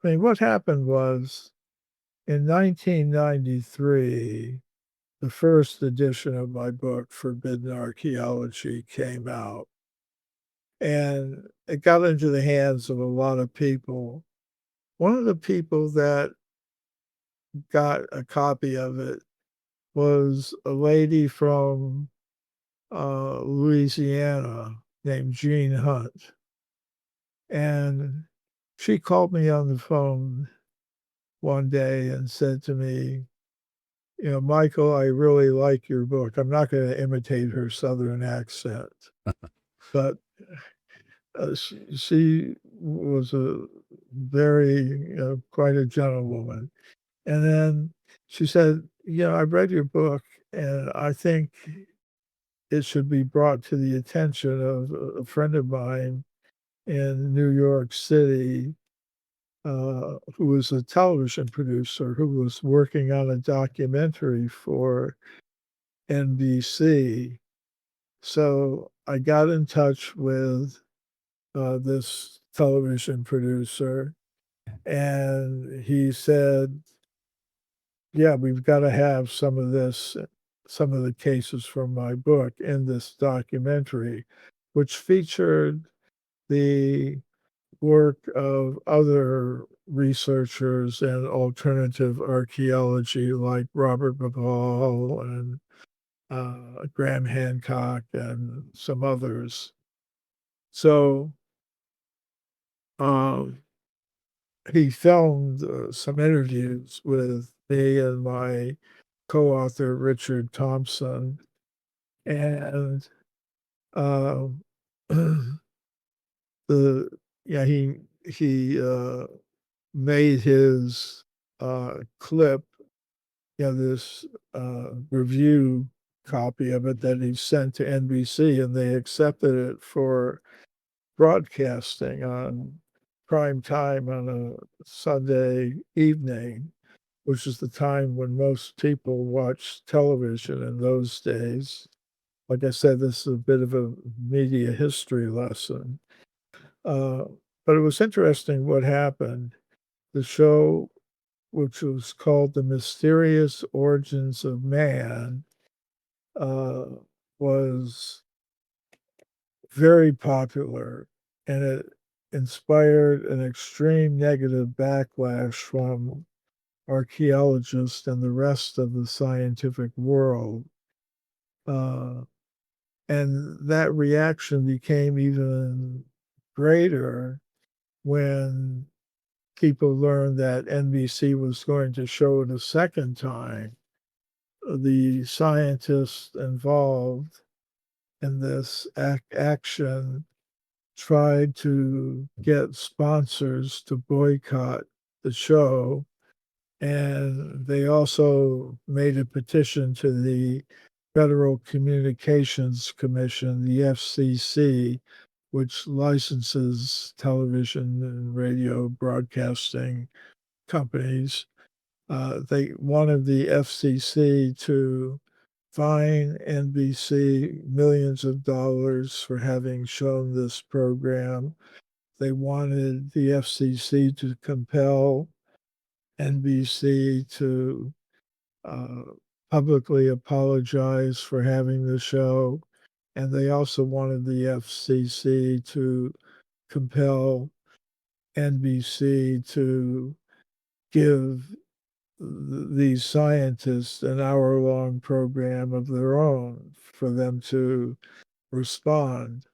I mean, what happened was in 1993, the first edition of my book, Forbidden Archaeology, came out. And it got into the hands of a lot of people. One of the people that got a copy of it was a lady from Louisiana named Jean Hunt. And she called me on the phone one day and said to me, Michael, I really like your book. I'm not going to imitate her Southern accent, but she was a very, quite a gentlewoman. And then she said, I read your book and I think it should be brought to the attention of a friend of mine in New York City who was a television producer who was working on a documentary for NBC. So I got in touch with this television producer, and he said, "Yeah, we've got to have some of this, some of the cases from my book in this documentary," which featured the work of other researchers in alternative archaeology like Robert Ball and Graham Hancock and some others. So um, he filmed some interviews with me and my co-author Richard Thompson, and um, the yeah he made his clip, this review copy of it that he sent to NBC, and they accepted it for broadcasting on prime time on a Sunday evening, which is the time when most people watch television in those days. Like I said, this is a bit of a media history lesson. Uh, but it was interesting what happened. The show, which was called The Mysterious Origins of Man, uh, was very popular, and it inspired an extreme negative backlash from archaeologists and the rest of the scientific world. Uh, and that reaction became even greater when people learned that NBC was going to show it a second time. The scientists involved in this action tried to get sponsors to boycott the show. And they also made a petition to the Federal Communications Commission, the FCC, which licenses television and radio broadcasting companies. They wanted the FCC to fine NBC millions of dollars for having shown this program. They wanted the FCC to compel NBC to uh, publicly apologize for having the show. And they also wanted the FCC to compel NBC to give these scientists an hour-long program of their own for them to respond.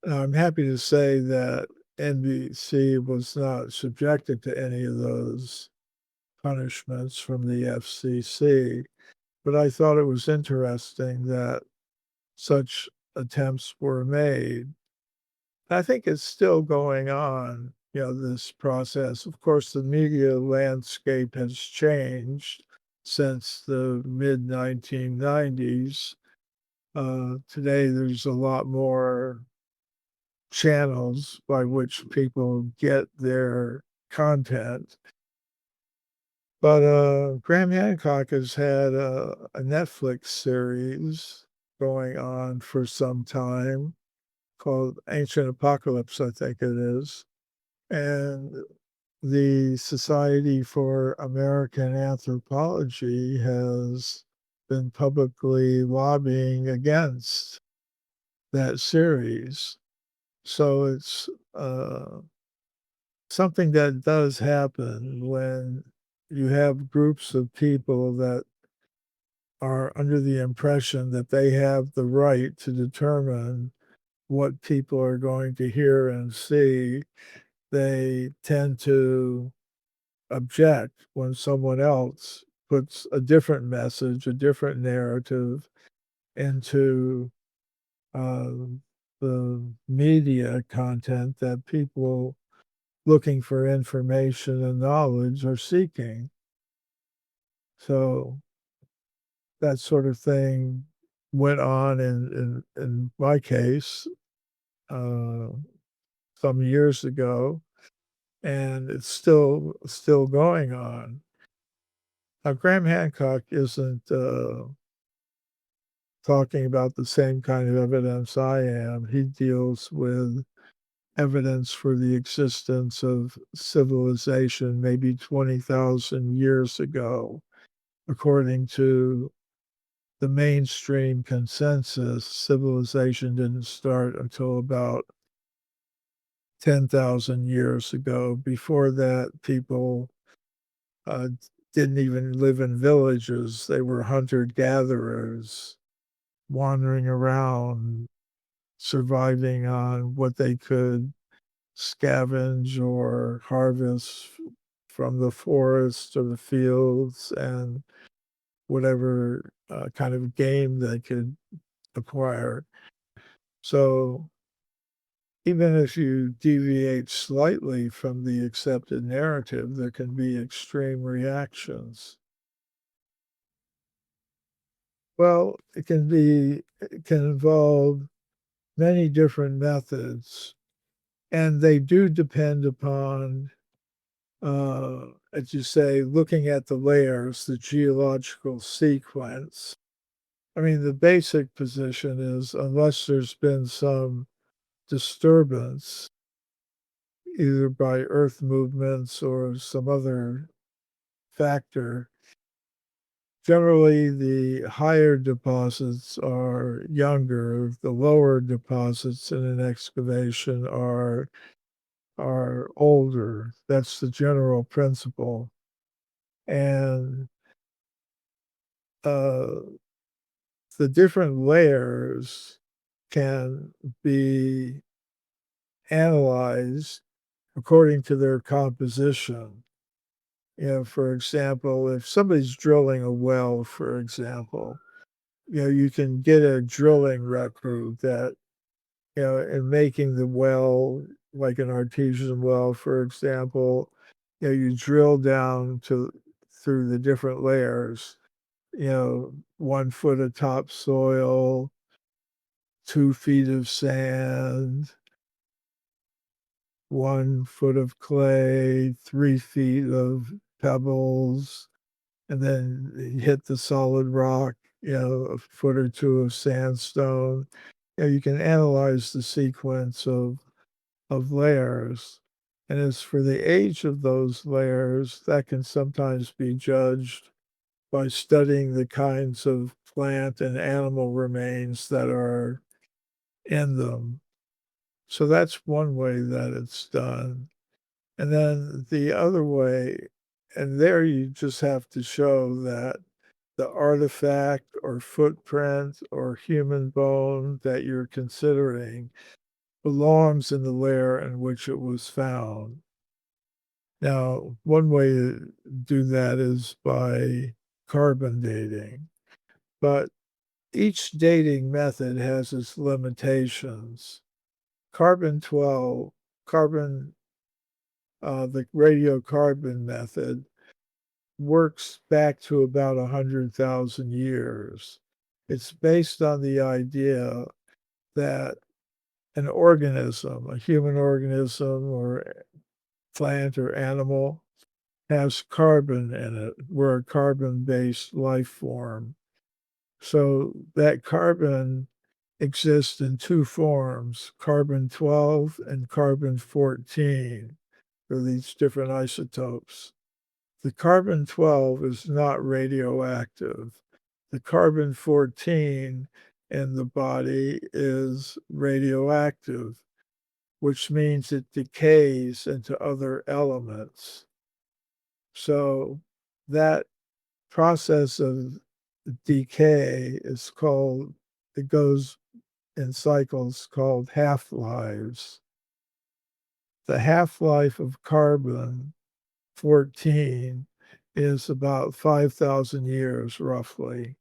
Now, I'm happy to say that NBC was not subjected to any of those punishments from the FCC, but I thought it was interesting that such attempts were made. I think it's still going on, this process. Of course, the media landscape has changed since the mid 1990s. Today, there's a lot more channels by which people get their content. But Graham Hancock has had a Netflix series going on for some time called Ancient Apocalypse, I think it is. And the Society for American Anthropology has been publicly lobbying against that series. So it's something that does happen when you have groups of people that are under the impression that they have the right to determine what people are going to hear and see. They tend to object when someone else puts a different message, a different narrative into um, the media content that people looking for information and knowledge are seeking. So that sort of thing went on in my case uh, some years ago, and it's still going on. Now, Graham Hancock isn't talking about the same kind of evidence I am. He deals with evidence for the existence of civilization maybe 20,000 years ago. According to the mainstream consensus, civilization didn't start until about 10,000 years ago. Before that, people uh, didn't even live in villages. They were hunter gatherers wandering around, surviving on what they could scavenge or harvest from the forests or the fields and whatever kind of game they could acquire. So even if you deviate slightly from the accepted narrative, there can be extreme reactions. Well, it can involve many different methods, and they do depend upon, as you say, looking at the layers, the geological sequence. I mean, the basic position is unless there's been some disturbance, either by earth movements or some other factor, generally the higher deposits are younger. The lower deposits in an excavation are older. That's the general principle. And uh, the different layers can be analyzed according to their composition. You know, for example, if somebody's drilling a well, for example, you know, you can get a drilling record that, you know, in making the well, like an artesian well, for example, you know, you drill down to through the different layers, you know, 1 foot of topsoil, 2 feet of sand, 1 foot of clay, 3 feet of pebbles, and then you hit the solid rock, you know, a foot or two of sandstone. You know, you can analyze the sequence of layers. And as for the age of those layers, that can sometimes be judged by studying the kinds of plant and animal remains that are in them. So that's one way that it's done. And then the other way, and there you just have to show that the artifact or footprint or human bone that you're considering belongs in the layer in which it was found. Now, one way to do that is by carbon dating, but each dating method has its limitations. Carbon 12, carbon, the radiocarbon method works back to about 100,000 years. It's based on the idea that an organism, a human organism or plant or animal, has carbon in it. We're a carbon-based life form. So that carbon exists in two forms, carbon 12 and carbon 14. or these different isotopes. The carbon-12 is not radioactive. The carbon-14 in the body is radioactive, which means it decays into other elements. So that process of decay is called, it goes in cycles called half-lives. The half-life of carbon 14 is about 5,000 years, roughly.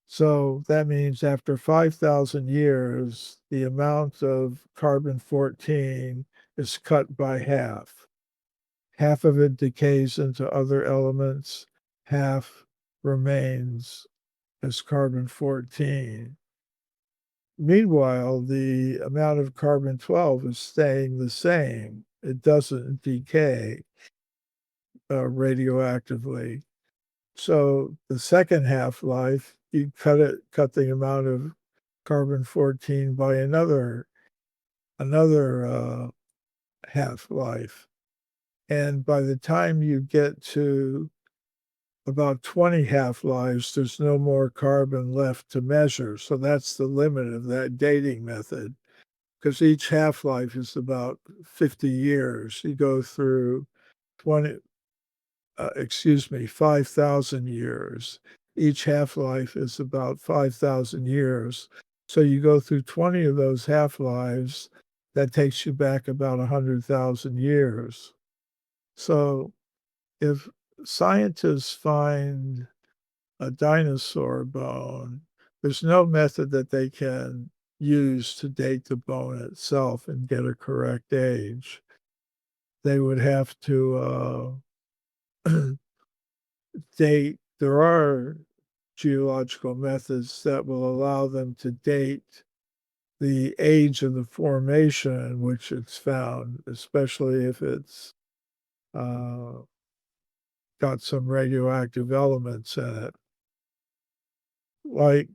So that means after 5,000 years, the amount of carbon-14 is cut by half. Half of it decays into other elements, half remains as carbon-14. Meanwhile, the amount of carbon-12 is staying the same. It doesn't decay radioactively. So the second half-life, you cut the amount of carbon-14 by another half-life. And by the time you get to about 20 half-lives, there's no more carbon left to measure. So that's the limit of that dating method, because each half-life is about 50 years. You go through 20, 5,000 years. Each half-life is about 5,000 years. So you go through 20 of those half-lives, that takes you back about 100,000 years. So if scientists find a dinosaur bone, there's no method that they can use to date the bone itself and get a correct age. They would have to there are geological methods that will allow them to date the age of the formation in which it's found, especially if it's uh, got some radioactive elements in it. Like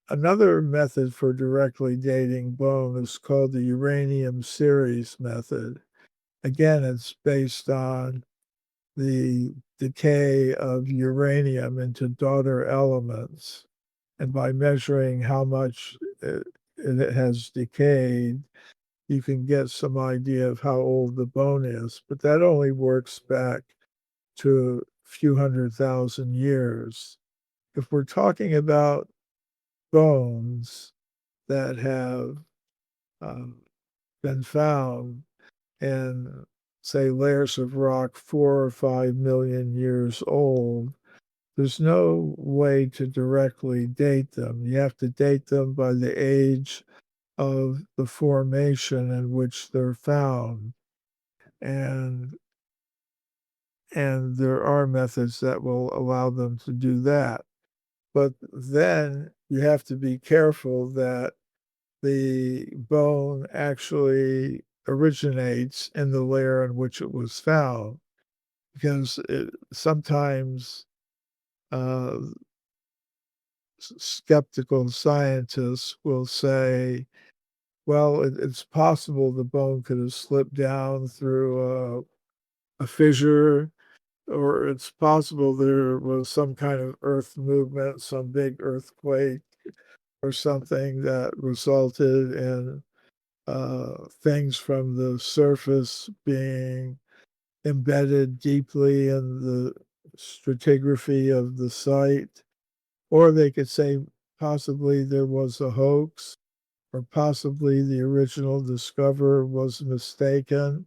another method for directly dating bone is called the uranium series method. Again, it's based on the decay of uranium into daughter elements. And by measuring how much it has decayed, you can get some idea of how old the bone is. But that only works back to a few 100,000 years. If we're talking about bones that have um, been found in, say, layers of rock 4 or 5 million years old, there's no way to directly date them. You have to date them by the age of the formation in which they're found. And and there are methods that will allow them to do that. But then you have to be careful that the bone actually originates in the layer in which it was found, because sometimes uh, skeptical scientists will say, well, it's possible the bone could have slipped down through a fissure, or it's possible there was some kind of earth movement, some big earthquake or something that resulted in things from the surface being embedded deeply in the stratigraphy of the site. Or they could say possibly there was a hoax, or possibly the original discoverer was mistaken.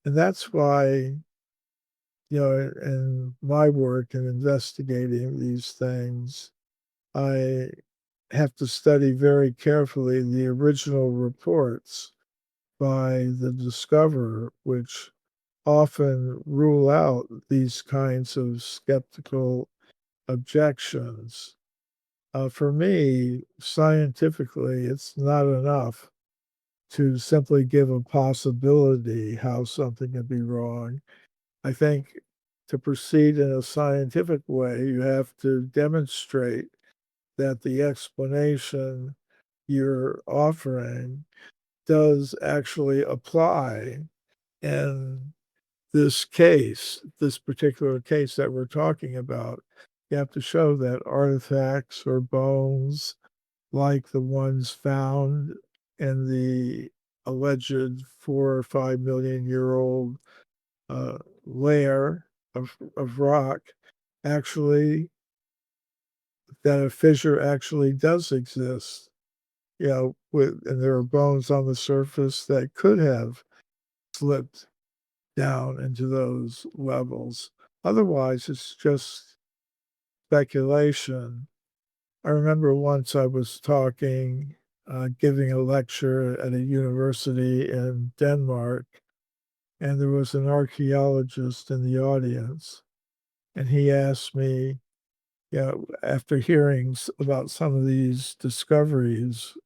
And that's why, in my work in investigating these things, I have to study very carefully the original reports by the discoverer, which often rule out these kinds of skeptical objections. For me, scientifically, it's not enough to simply give a possibility how something could be wrong. I think to proceed in a scientific way, you have to demonstrate that the explanation you're offering does actually apply. And this particular case that we're talking about, you have to show that artifacts or bones like the ones found in the alleged 4 or 5 million-year-old layer of rock actually that a fissure actually does exist. And there are bones on the surface that could have slipped down into those levels. Otherwise, it's just speculation. I remember once I was giving a lecture at a university in Denmark, and there was an archaeologist in the audience, and he asked me, after hearing about some of these discoveries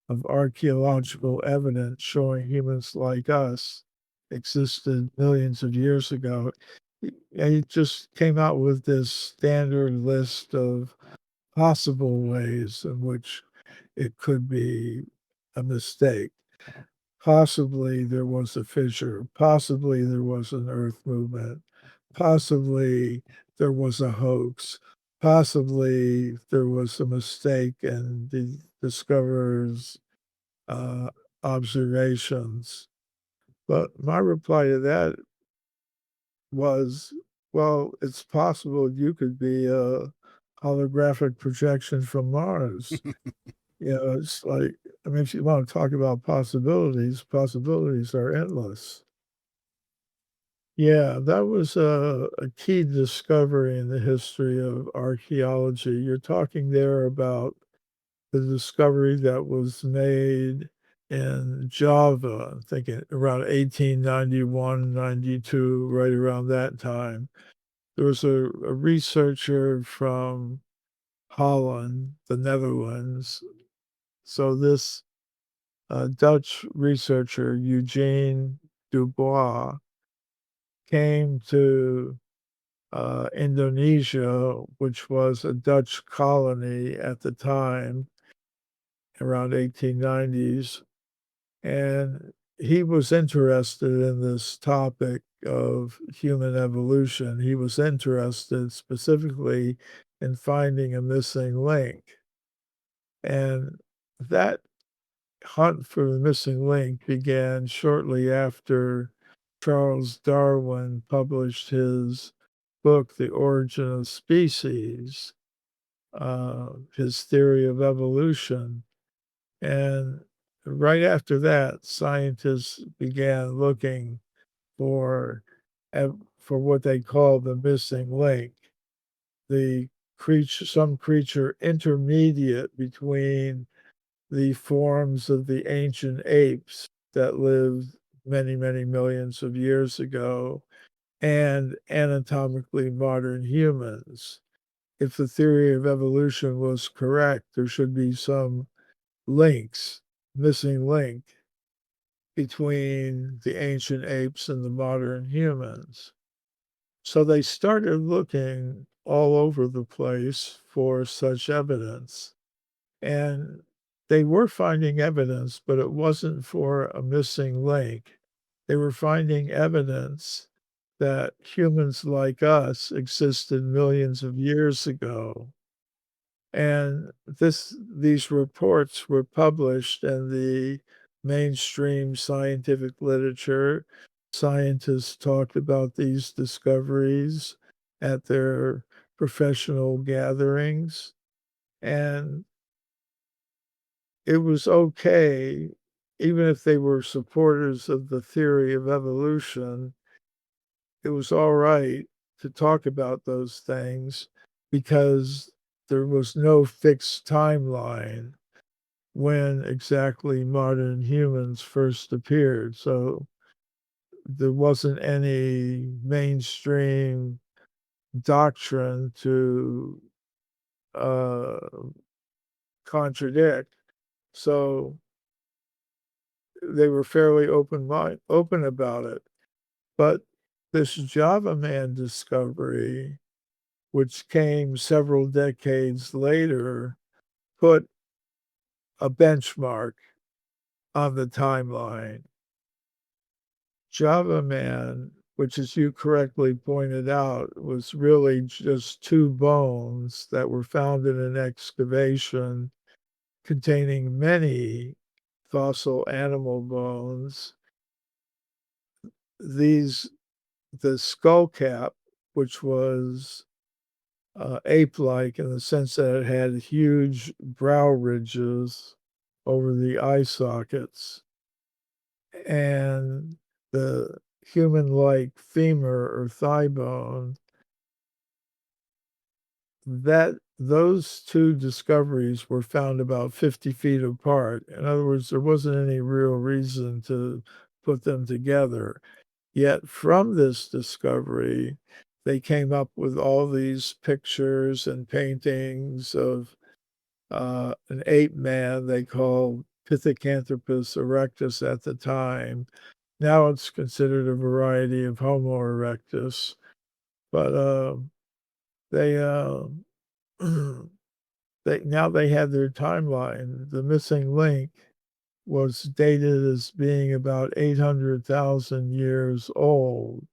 of archaeological evidence showing humans like us existed millions of years ago, he just came out with this standard list of possible ways in which it could be a mistake. Possibly there was a fissure. Possibly there was an earth movement. Possibly there was a hoax. Possibly there was a mistake in the discoverer's uh, observations. But my reply to that was, well, it's possible you could be a holographic projection from Mars. It's like, I mean, if you want to talk about possibilities, possibilities are endless. Yeah, that was a key discovery in the history of archaeology. You're talking there about the discovery that was made in Java, I think around 1891, 92, right around that time. There was a researcher from Holland, the Netherlands. So this Dutch researcher, Eugene Dubois, came to Indonesia, which was a Dutch colony at the time, around 1890s. And he was interested in this topic of human evolution. He was interested specifically in finding a missing link. And that hunt for the missing link began shortly after Charles Darwin published his book, The Origin of Species, his theory of evolution. And right after that, scientists began looking for for what they call the missing link, some creature intermediate between the forms of the ancient apes that lived many, many millions of years ago and anatomically modern humans. If the theory of evolution was correct, there should be some links, missing link between the ancient apes and the modern humans. So they started looking all over the place for such evidence. And they were finding evidence, but it wasn't for a missing link. They were finding evidence that humans like us existed millions of years ago. And these reports were published in the mainstream scientific literature. Scientists talked about these discoveries at their professional gatherings. And it was okay, even if they were supporters of the theory of evolution, it was all right to talk about those things because there was no fixed timeline when exactly modern humans first appeared. So there wasn't any mainstream doctrine to uh, contradict. So they were fairly open about it. But this Java Man discovery, which came several decades later, put a benchmark on the timeline. Java Man, which as you correctly pointed out, was really just 2 bones that were found in an excavation containing many fossil animal bones. These the skull cap, which was, ape-like in the sense that it had huge brow ridges over the eye sockets, and the human-like femur or thigh bone, that those 2 discoveries were found about 50 feet apart. In other words, there wasn't any real reason to put them together. Yet from this discovery, they came up with all these pictures and paintings of, an ape man they called Pithecanthropus erectus at the time. Now it's considered a variety of Homo erectus, but, they, they had their timeline. The missing link was dated as being about 800,000 years old.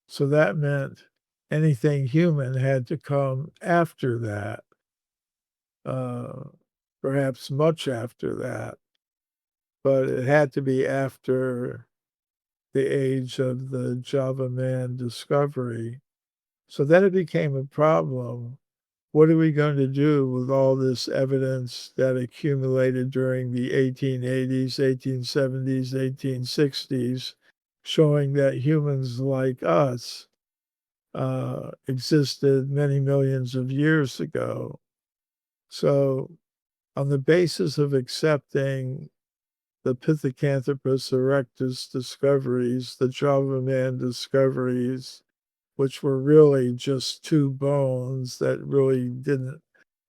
So that meant anything human had to come after that, uh, perhaps much after that, but it had to be after the age of the Java man discovery. So then it became a problem. What are we going to do with all this evidence that accumulated during the 1880s, 1870s, 1860s, showing that humans like us existed many millions of years ago? So, on the basis of accepting the Pithecanthropus erectus discoveries, the Java man discoveries, which were really just 2 bones that really didn't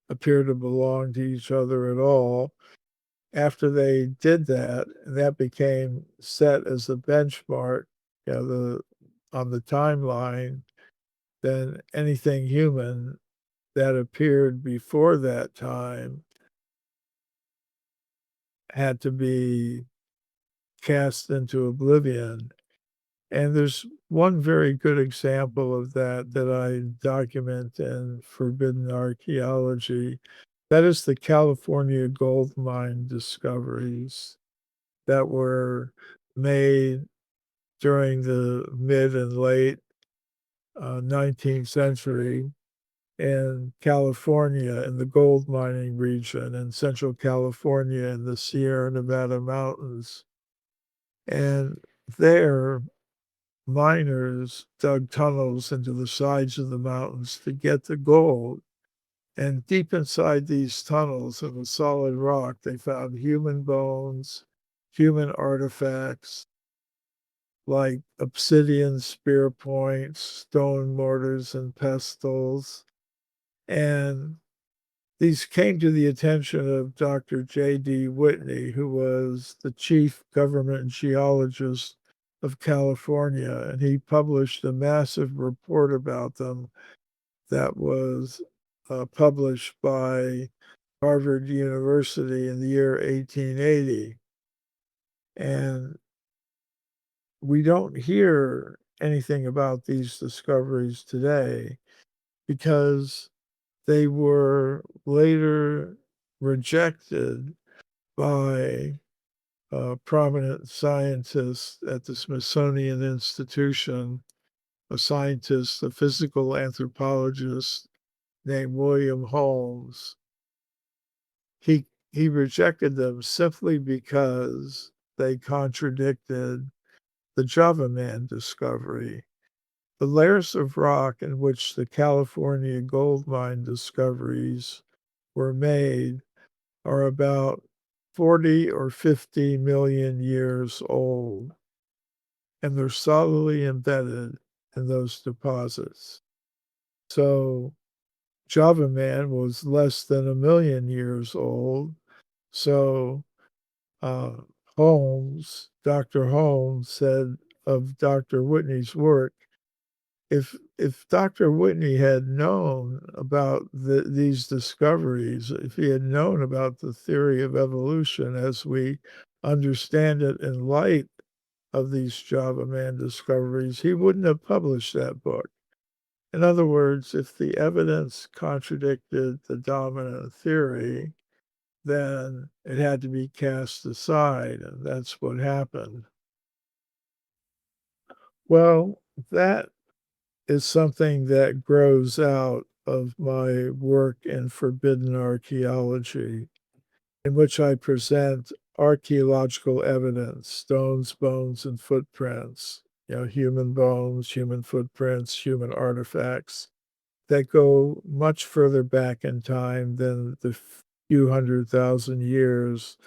appear to belong to each other at all. After they did that, and that became set as a benchmark, on the timeline, then anything human that appeared before that time had to be cast into oblivion. And there's one very good example of that that I document in Forbidden Archaeology. That is the California gold mine discoveries that were made during the mid and late 19th century in California, in the gold mining region in Central California in the Sierra Nevada mountains. And there, miners dug tunnels into the sides of the mountains to get the gold. And deep inside these tunnels in the solid rock, they found human bones, human artifacts like obsidian spear points, stone mortars, and pestles. And these came to the attention of Dr. J.D. Whitney, who was the chief government geologist of California, and he published a massive report about them that was published by Harvard University in the year 1880. And we don't hear anything about these discoveries today because they were later rejected by prominent scientists at the Smithsonian Institution, a scientist, a physical anthropologist named William Holmes. He rejected them simply because they contradicted the Java Man discovery. The layers of rock in which the California gold mine discoveries were made are about 40 or 50 million years old, and they're solidly embedded in those deposits. So Java Man was less than 1 million years old. So uh, Dr. Holmes said of Dr. Whitney's work, if Dr. Whitney had known about these discoveries, if he had known about the theory of evolution as we understand it in light of these Java Man discoveries, he wouldn't have published that book. In other words, if the evidence contradicted the dominant theory, then it had to be cast aside, and that's what happened. Well, that is something that grows out of my work in Forbidden Archaeology, in which I present archaeological evidence, stones, bones, and footprints, human bones, human footprints, human artifacts that go much further back in time than the few 100,000 years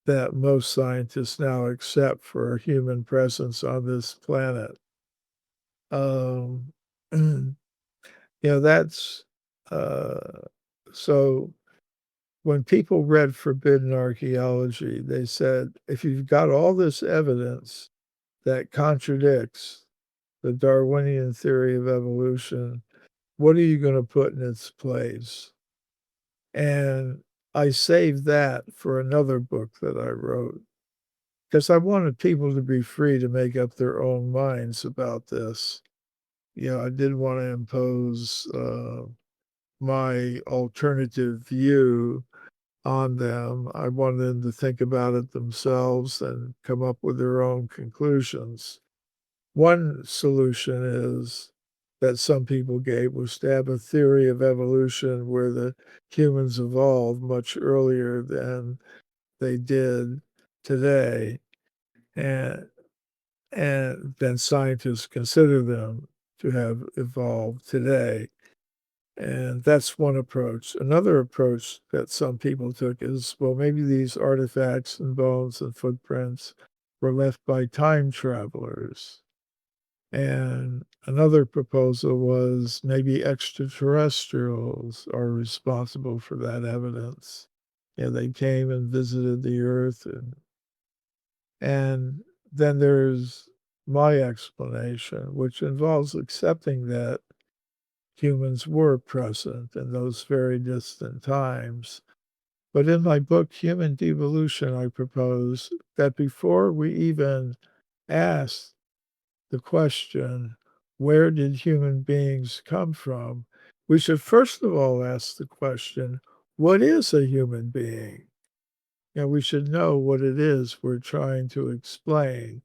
that most scientists now accept for human presence on this planet. Um, that's uh, so when people read Forbidden Archaeology, they said, if you've got all this evidence that contradicts the Darwinian theory of evolution, what are you going to put in its place? And I saved that for another book that I wrote because I wanted people to be free to make up their own minds about this. I didn't want to impose my alternative view on them. I wanted them to think about it themselves and come up with their own conclusions. One solution is that some people gave was to have a theory of evolution where the humans evolved much earlier than they did today, and then scientists consider them to have evolved today. And that's one approach. Another approach that some people took is, well, maybe these artifacts and bones and footprints were left by time travelers. And another proposal was maybe extraterrestrials are responsible for that evidence. They came and visited the Earth, and then there's my explanation, which involves accepting that humans were present in those very distant times. But in my book, Human Devolution, I propose that before we even ask the question, where did human beings come from? We should first of all ask the question, what is a human being? We should know what it is we're trying to explain.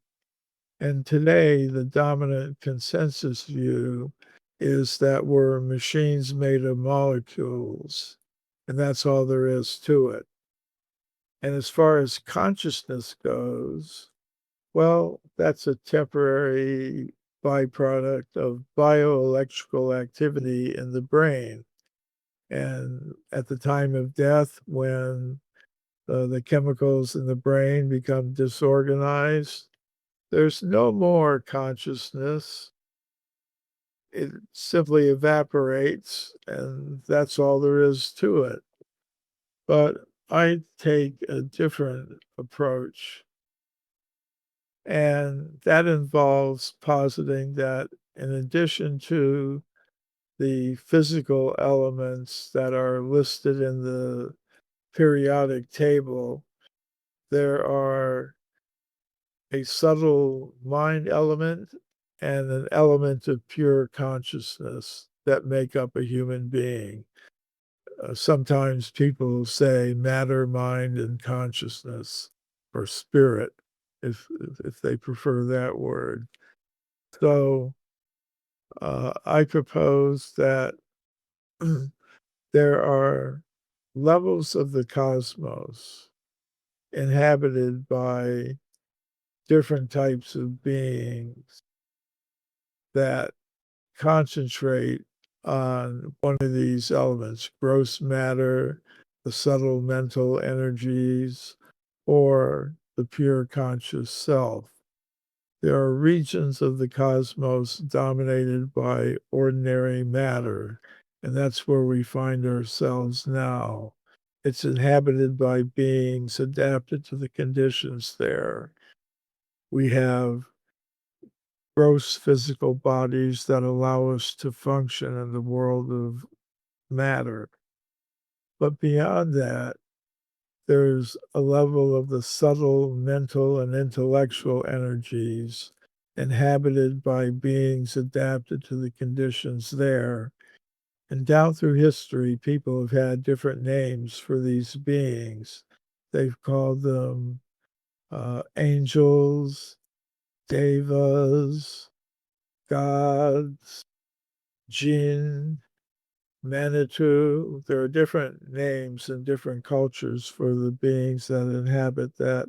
And today, the dominant consensus view is that we're machines made of molecules, and that's all there is to it. And as far as consciousness goes, well, that's a temporary byproduct of bioelectrical activity in the brain. And at the time of death, when the chemicals in the brain become disorganized, there's no more consciousness. It simply evaporates, and that's all there is to it. But I take a different approach, and that involves positing that in addition to the physical elements that are listed in the periodic table, there are a subtle mind element and an element of pure consciousness that make up a human being. Sometimes people say matter, mind, and consciousness, or spirit, if they prefer that word. So I propose that there are levels of the cosmos inhabited by different types of beings that concentrate on one of these elements, gross matter, the subtle mental energies, or the pure conscious self. There are regions of the cosmos dominated by ordinary matter, and that's where we find ourselves now. It's inhabited by beings adapted to the conditions there. We have gross physical bodies that allow us to function in the world of matter. But beyond that, there's a level of the subtle mental and intellectual energies inhabited by beings adapted to the conditions there. And down through history, people have had different names for these beings. They've called them angels, devas, gods, jinn, Manitou. There are different names in different cultures for the beings that inhabit that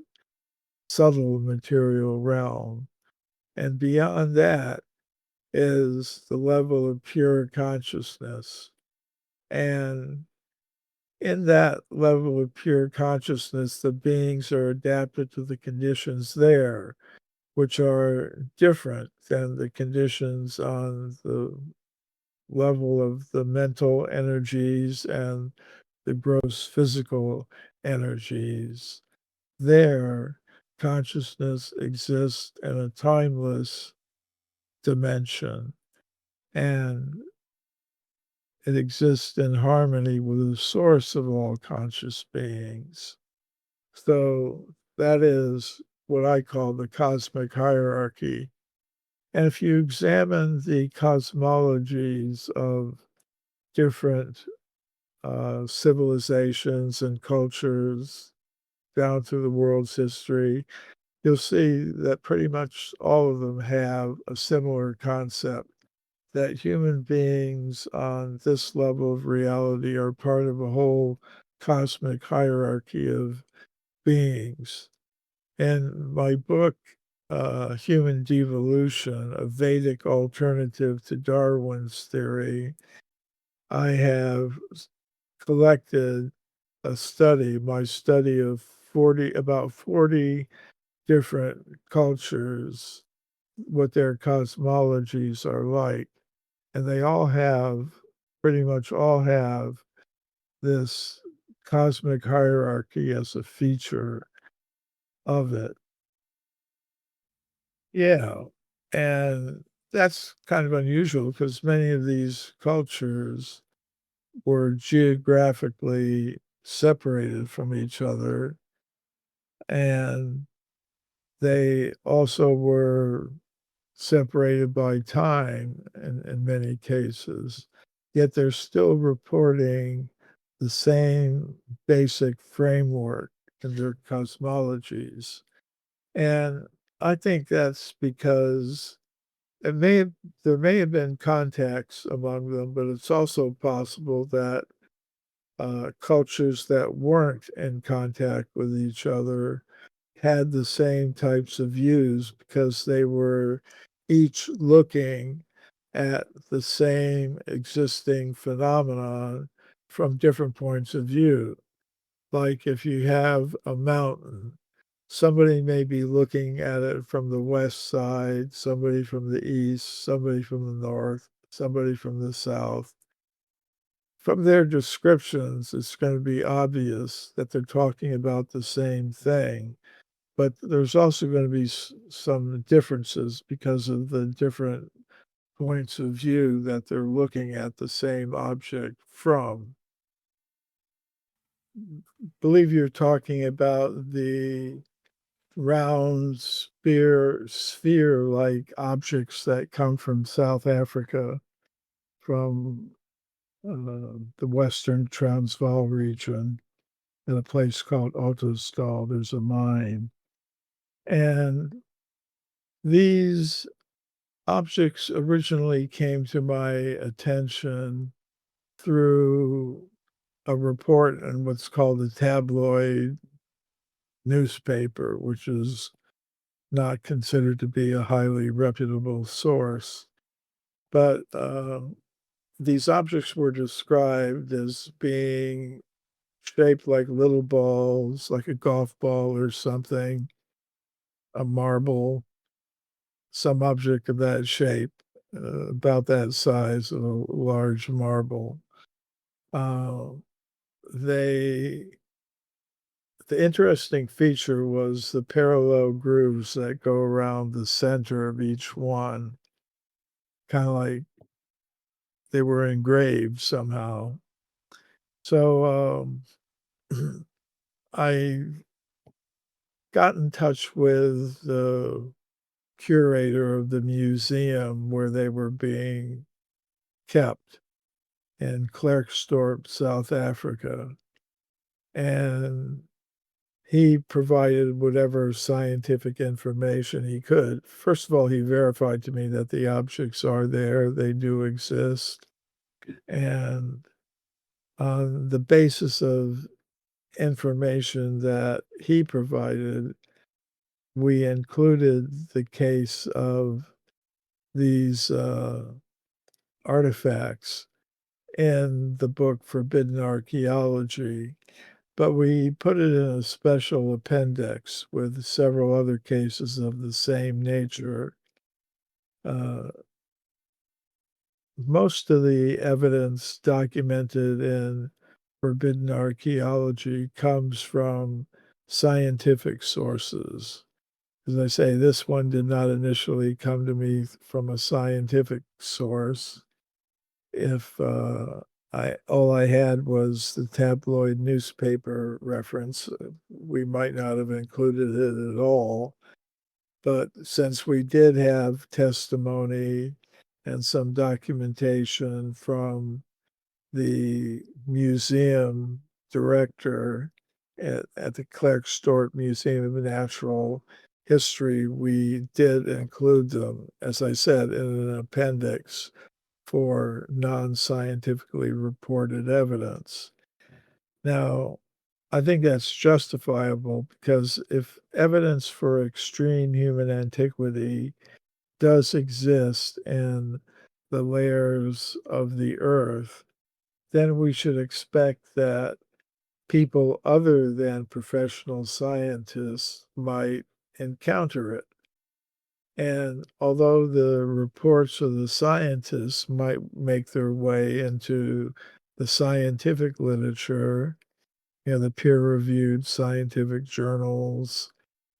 subtle material realm. And beyond that is the level of pure consciousness. And in that level of pure consciousness, the beings are adapted to the conditions there, which are different than the conditions on the level of the mental energies and the gross physical energies. There, consciousness exists in a timeless dimension, and it exists in harmony with the source of all conscious beings. So that is what I call the cosmic hierarchy. And if you examine the cosmologies of different civilizations and cultures down through the world's history, you'll see that pretty much all of them have a similar concept that human beings on this level of reality are part of a whole cosmic hierarchy of beings. In my book, Human Devolution, a Vedic alternative to Darwin's theory, I have collected my study of about 40 different cultures, what their cosmologies are like. And they pretty much all have this cosmic hierarchy as a feature of it. Yeah. And that's kind of unusual because many of these cultures were geographically separated from each other. And they also were separated by time in many cases, yet they're still reporting the same basic framework in their cosmologies. And I think that's because it may have, there may have been contacts among them, but it's also possible that cultures that weren't in contact with each other had the same types of views because they were each looking at the same existing phenomenon from different points of view. Like if you have a mountain, somebody may be looking at it from the west side, somebody from the east, somebody from the north, somebody from the south. From their descriptions, it's going to be obvious that they're talking about the same thing. But there's also gonna be some differences because of the different points of view that they're looking at the same object from. Believe you're talking about the round sphere-like objects that come from South Africa, from, the Western Transvaal region in a place called Ottosdal. There's a mine, and these objects originally came to my attention through a report in what's called a tabloid newspaper, which is not considered to be a highly reputable source. But these objects were described as being shaped like little balls, like a golf ball or something, a marble, some object of that shape, about that size of a large marble. Uh, they the interesting feature was the parallel grooves that go around the center of each one, kinda like they were engraved somehow. So, I got in touch with the curator of the museum where they were being kept in Klerksdorp, South Africa, and he provided whatever scientific information he could. First of all, he verified to me that the objects are there, they do exist, and on the basis of information that he provided, we included the case of these, artifacts in the book Forbidden Archaeology, but we put it in a special appendix with several other cases of the same nature. Uh, Most of the evidence documented in Forbidden Archaeology comes from scientific sources. As I say, this one did not initially come to me from a scientific source. If I all I had was the tabloid newspaper reference, we might not have included it at all. But since we did have testimony and some documentation from the museum director at the Klerksdorp Museum of Natural History, we did include them, as I said, in an appendix for non-scientifically reported evidence. Now, I think that's justifiable because if evidence for extreme human antiquity does exist in the layers of the earth, then we should expect that people other than professional scientists might encounter it. And although the reports of the scientists might make their way into the scientific literature, the peer-reviewed scientific journals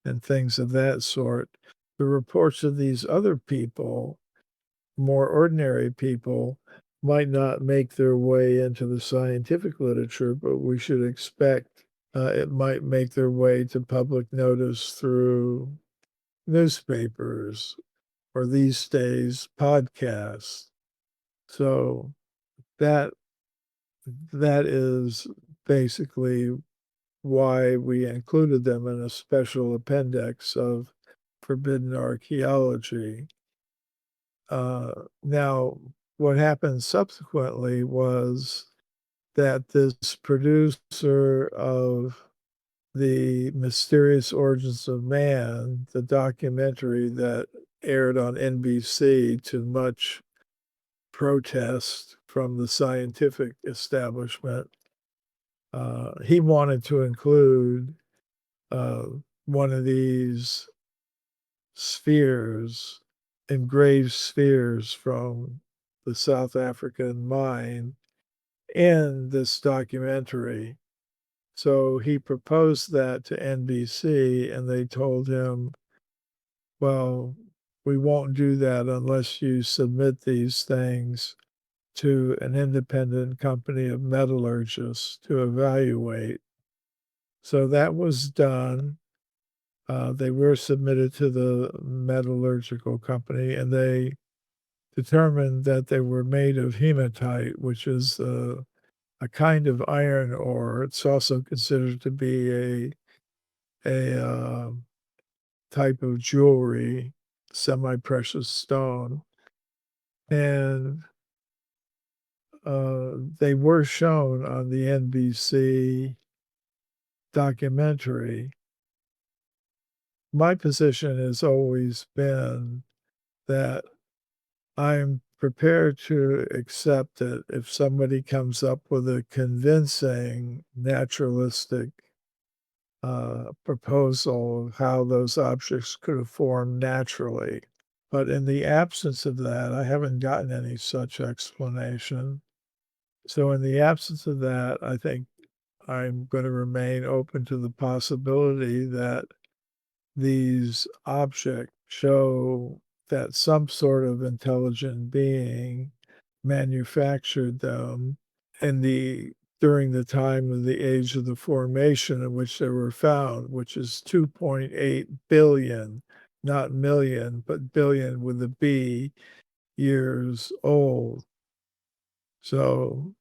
and things of that sort, the reports of these other people, more ordinary people, might not make their way into the scientific literature, but we should expect it might make their way to public notice through newspapers or these days podcasts. So that that is basically why we included them in a special appendix of Forbidden Archaeology. Now, what happened subsequently was that this producer of The Mysterious Origins of Man, the documentary that aired on NBC to much protest from the scientific establishment, he wanted to include uh, one of these spheres, engraved spheres from the South African mine in this documentary. So he proposed that to NBC, and they told him, well, we won't do that unless you submit these things to an independent company of metallurgists to evaluate. So that was done. They were submitted to the metallurgical company, and they determined that they were made of hematite, which is a kind of iron ore. It's also considered to be a type of jewelry, semi-precious stone, and they were shown on the NBC documentary. My position has always been that I'm prepared to accept it if somebody comes up with a convincing naturalistic proposal of how those objects could have formed naturally. But in the absence of that, I haven't gotten any such explanation. So, in the absence of that, I think I'm going to remain open to the possibility that these objects show that some sort of intelligent being manufactured them in the during the time of the age of the formation in which they were found, which is 2.8 billion, not million, but billion with a B, years old. So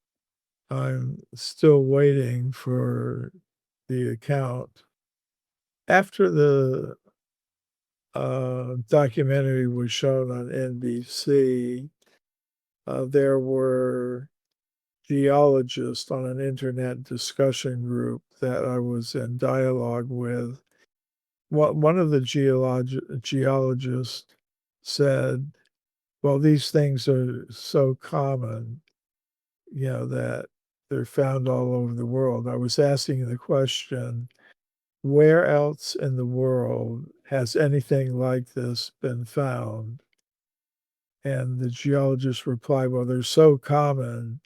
I'm still waiting for the account. After the documentary was shown on NBC, there were geologists on an internet discussion group that I was in dialogue with. One of the geologists said, well, these things are so common, that they're found all over the world. I was asking the question, where else in the world has anything like this been found? And the geologist replied, well, they're so common,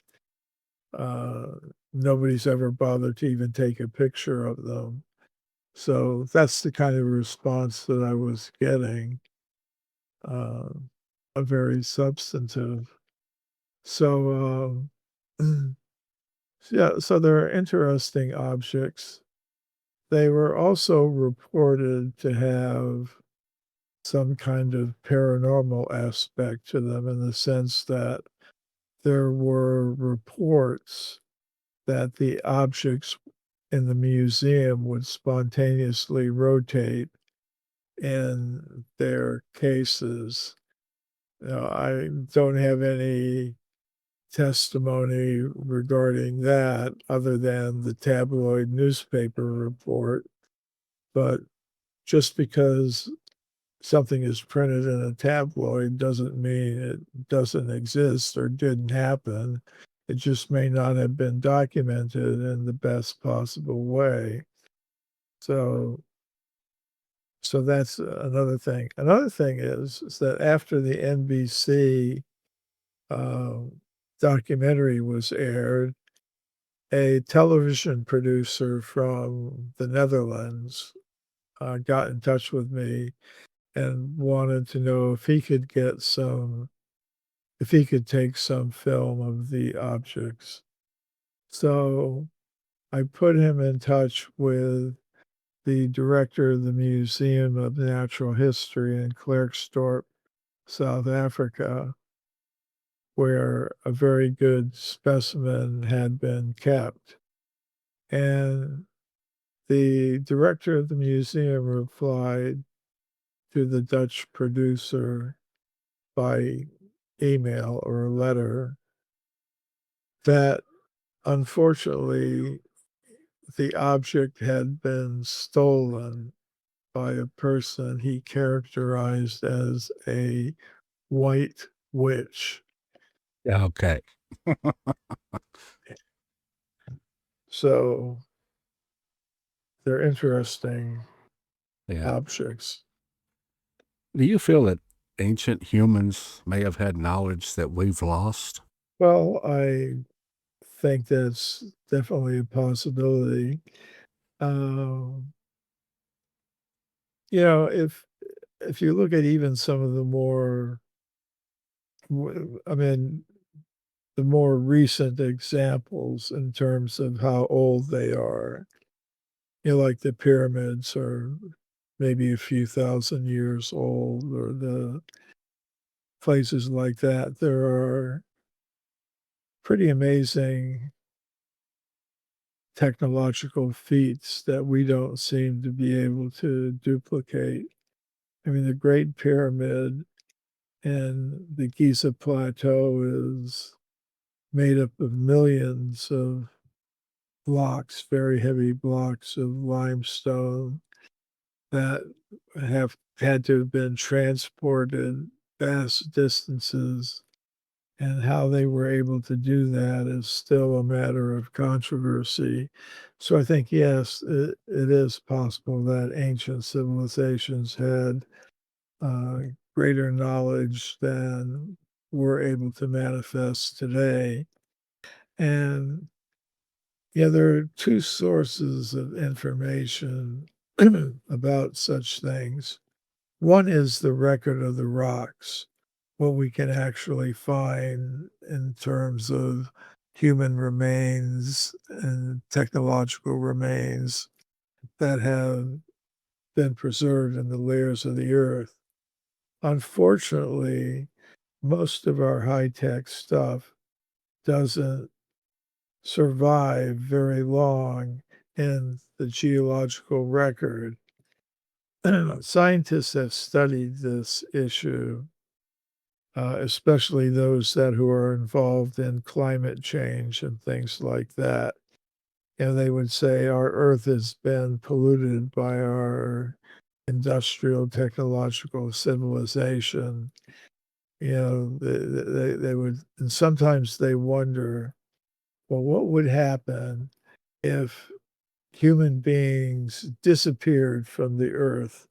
uh, nobody's ever bothered to even take a picture of them. So that's the kind of response that I was getting, uh, a very substantive. So, yeah, so there are interesting objects. They were also reported to have some kind of paranormal aspect to them in the sense that there were reports that the objects in the museum would spontaneously rotate in their cases. I don't have any testimony regarding that other than the tabloid newspaper report, but just because something is printed in a tabloid doesn't mean it doesn't exist or didn't happen. It just may not have been documented in the best possible way. So so that's another thing. Another thing is that after the NBC, um, documentary was aired, a television producer from the Netherlands, got in touch with me and wanted to know if he could take some film of the objects. So I put him in touch with the director of the Museum of Natural History in Klerksdorp, South Africa, where a very good specimen had been kept. And the director of the museum replied to the Dutch producer by email or letter that unfortunately the object had been stolen by a person he characterized as a white witch. Yeah, okay. So they're interesting Yeah. objects. Do you feel that ancient humans may have had knowledge that we've lost? Well, I think that's definitely a possibility. Um, if you look at even some of the more, I mean, the more recent examples in terms of how old they are, like the pyramids are maybe a few thousand years old, or the places like that. There are pretty amazing technological feats that we don't seem to be able to duplicate. I mean, the Great Pyramid and the Giza Plateau is made up of millions of blocks, very heavy blocks of limestone that have had to have been transported vast distances. And how they were able to do that is still a matter of controversy. So I think, yes, it is possible that ancient civilizations had uh, greater knowledge than we're able to manifest today. And yeah, there are two sources of information about such things. One is the record of the rocks, what we can actually find in terms of human remains and technological remains that have been preserved in the layers of the earth. Unfortunately, most of our high-tech stuff doesn't survive very long in the geological record. Scientists have studied this issue, especially those who are involved in climate change and things like that. And they would say our Earth has been polluted by our industrial technological civilization. They would, and sometimes they wonder, well, what would happen if human beings disappeared from the Earth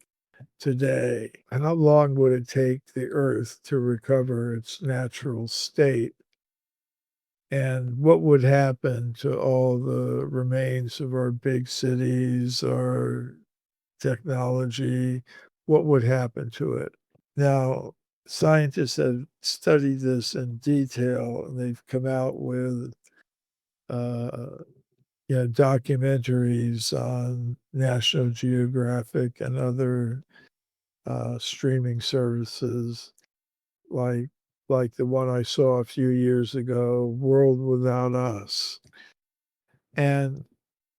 today? And how long would it take the Earth to recover its natural state? And what would happen to all the remains of our big cities, our technology? What would happen to it? Now, scientists have studied this in detail, and they've come out with uh, documentaries on National Geographic and other streaming services, like the one I saw a few years ago, World Without Us. And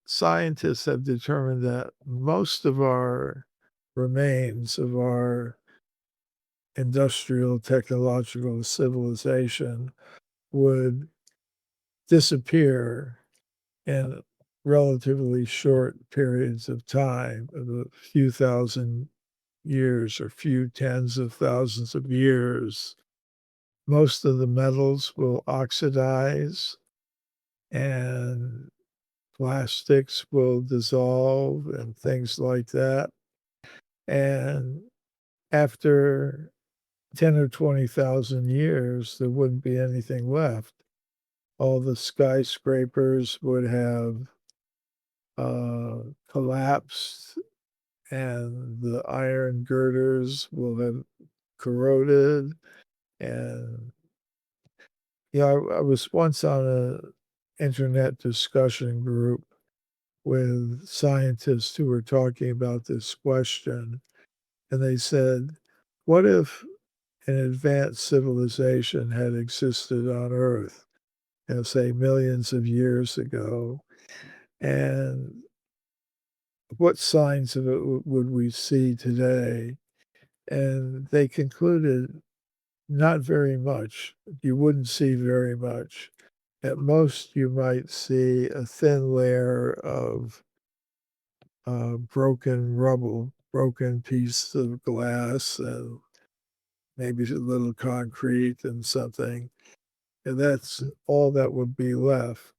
scientists have determined that most of our remains of our industrial technological civilization would disappear in relatively short periods of time, of a few thousand years or few tens of thousands of years. Most of the metals will oxidize and plastics will dissolve and things like that. And after 10 or 20,000 years, there wouldn't be anything left. All the skyscrapers would have collapsed, and the iron girders will have corroded. And I was once on a internet discussion group with scientists who were talking about this question, and they said, "What if an advanced civilization had existed on Earth, say millions of years ago, and what signs of it would we see today?" And they concluded not very much. You wouldn't see very much. At most, you might see a thin layer of broken rubble, broken piece of glass, and maybe a little concrete and something. And that's all that would be left.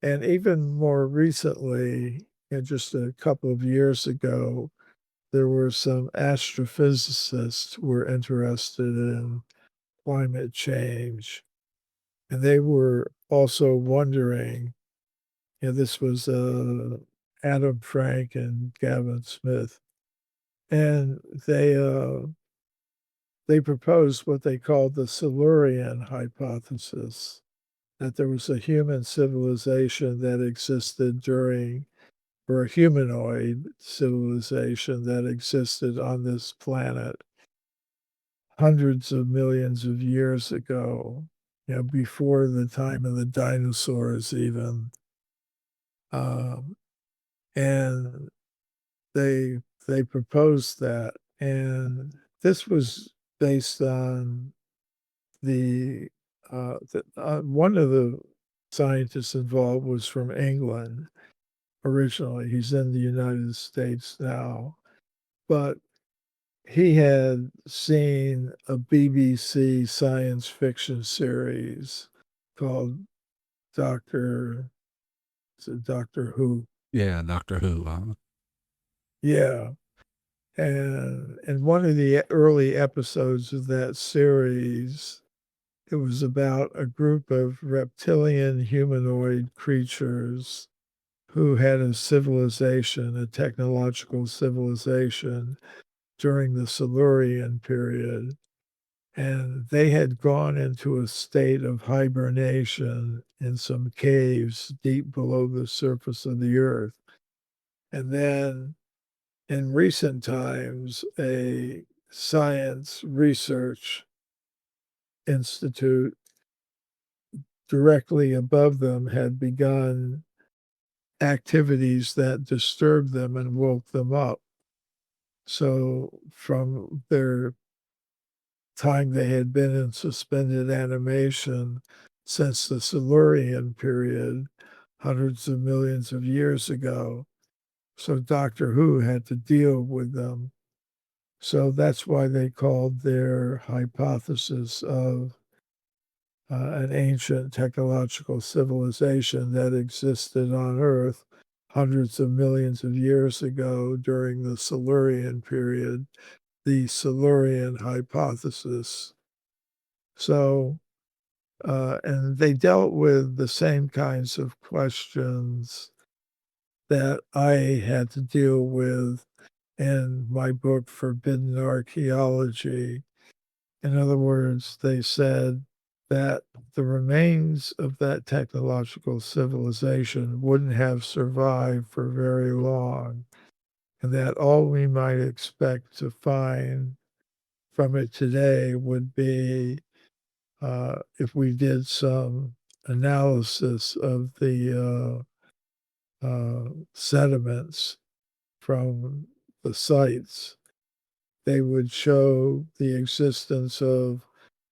And even more recently, just a couple of years ago, there were some astrophysicists who were interested in climate change. And they were also wondering, this was Adam Frank and Gavin Smith, and they proposed what they called the Silurian hypothesis, that there was a human civilization that existed during, or a humanoid civilization that existed on this planet hundreds of millions of years ago, before the time of the dinosaurs even. Um, and they proposed that, and this was based on one of the scientists involved was from England originally. He's in the United States now, but he had seen a BBC science fiction series called Doctor Doctor Who. Yeah, Doctor Who. Yeah. And in one of the early episodes of that series, it was about a group of reptilian humanoid creatures who had a civilization, a technological civilization during the Silurian period. and they had gone into a state of hibernation in some caves deep below the surface of the earth. And then in recent times, a science research institute directly above them had begun activities that disturbed them and woke them up. So from their time they had been in suspended animation since the Silurian period, hundreds of millions of years ago. So Doctor Who had to deal with them. So that's why they called their hypothesis of an ancient technological civilization that existed on Earth hundreds of millions of years ago during the Silurian period, the Silurian hypothesis. So, and they dealt with the same kinds of questions that I had to deal with in my book, Forbidden Archaeology. In other words, they said that the remains of that technological civilization wouldn't have survived for very long, and that all we might expect to find from it today would be if we did some analysis of the sediments from the sites, they would show the existence of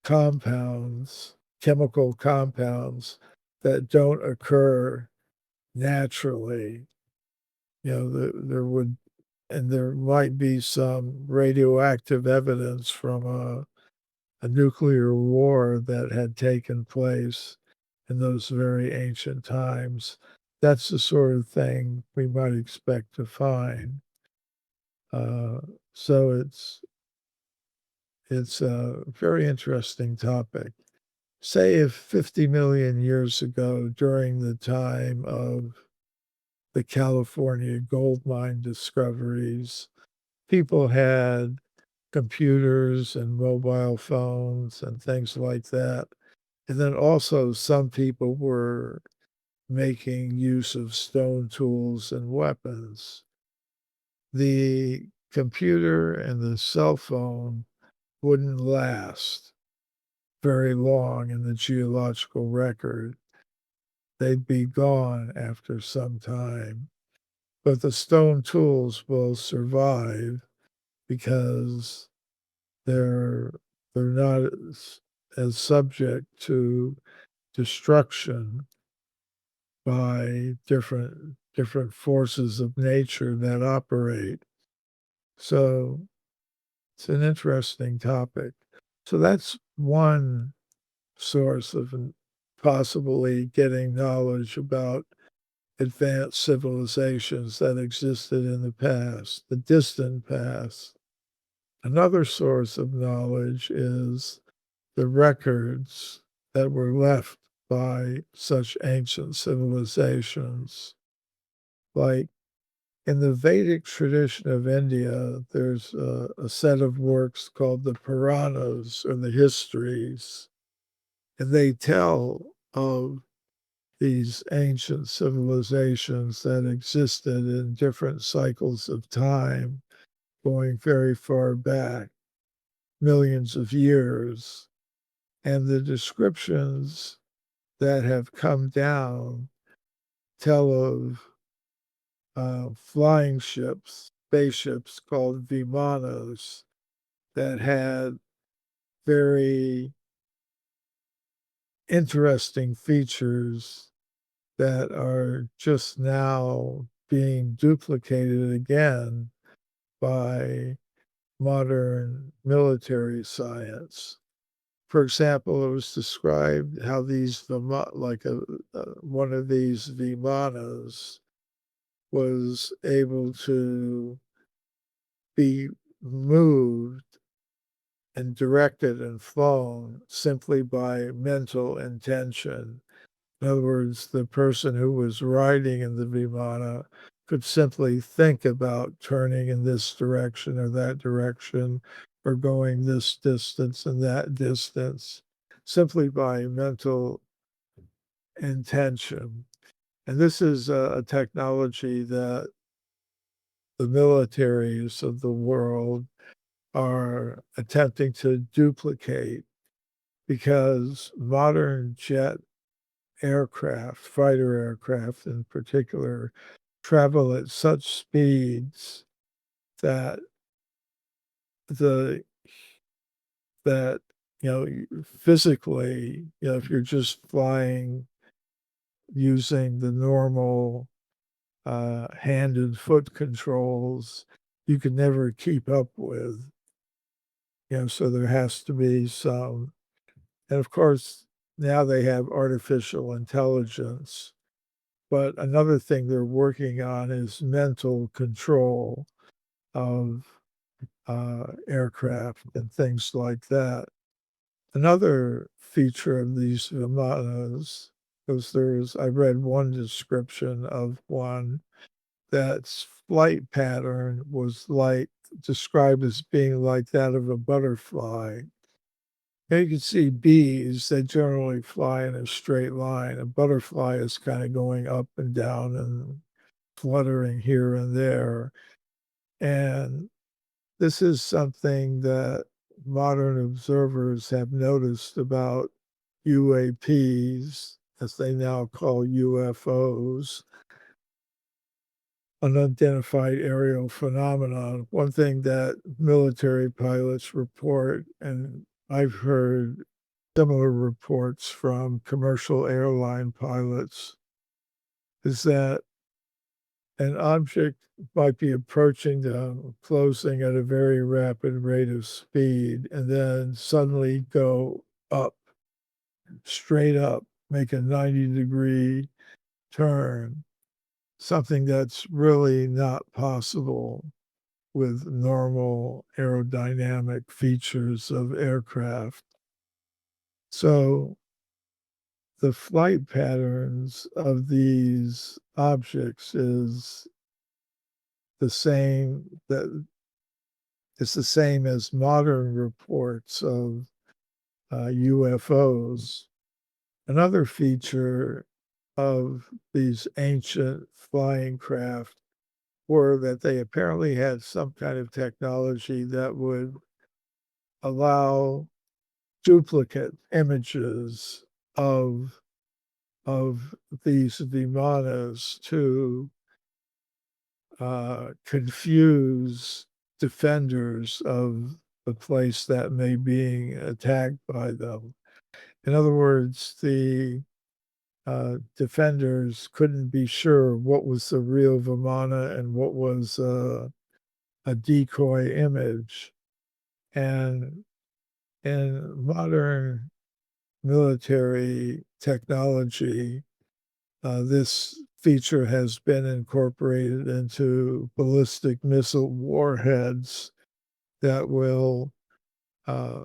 compounds, chemical compounds that don't occur naturally. There would, and there might be some radioactive evidence from a nuclear war that had taken place in those very ancient times. That's the sort of thing we might expect to find. Uh, so it's a very interesting topic. Say if 50 million years ago, during the time of the California gold mine discoveries, people had computers and mobile phones and things like that. And then also some people were making use of stone tools and weapons. The computer and the cell phone wouldn't last very long in the geological record. They'd be gone after some time. But the stone tools will survive because they're they're not as subject to destruction by different forces of nature that operate. So it's an interesting topic. So that's one source of possibly getting knowledge about advanced civilizations that existed in the past, the distant past. Another source of knowledge is the records that were left by such ancient civilizations. Like in the Vedic tradition of India, there's a set of works called the Puranas or the histories, and they tell of these ancient civilizations that existed in different cycles of time, going very far back, millions of years. And the descriptions that have come down tell of flying ships, spaceships called vimanas that had very interesting features that are just now being duplicated again by modern military science. For example, it was described how these like one of these vimanas was able to be moved and directed and flown simply by mental intention. In other words, the person who was riding in the Vimana could simply think about turning in this direction or that direction, or going this distance and that distance simply by mental intention. And this is a technology that the militaries of the world are attempting to duplicate because modern jet aircraft, fighter aircraft in particular, travel at such speeds that the that physically, if you're just flying using the normal hand and foot controls, you can never keep up with. So there has to be some, and of course, now they have artificial intelligence. But another thing they're working on is mental control of aircraft and things like that. Another feature of these vimanas, because I read one description of one that's flight pattern was described as being like that of a butterfly. And you can see bees, they generally fly in a straight line. A butterfly is kind of going up and down and fluttering here and there. And this is something that modern observers have noticed about UAPs, as they now call UFOs, unidentified aerial phenomenon. One thing that military pilots report, and I've heard similar reports from commercial airline pilots, is that an object might be approaching them, closing at a very rapid rate of speed, and then suddenly go up, straight up, make a 90-degree turn, something that's really not possible with normal aerodynamic features of aircraft. So the flight patterns of these objects is the same that it's the same as modern reports of UFOs. Another feature of these ancient flying craft were that they apparently had some kind of technology that would allow duplicate images of of these vimanas to confuse defenders of the place that may being attacked by them. In other words, the defenders couldn't be sure what was the real Vimana and what was a decoy image. And in modern military technology, this feature has been incorporated into ballistic missile warheads that will uh,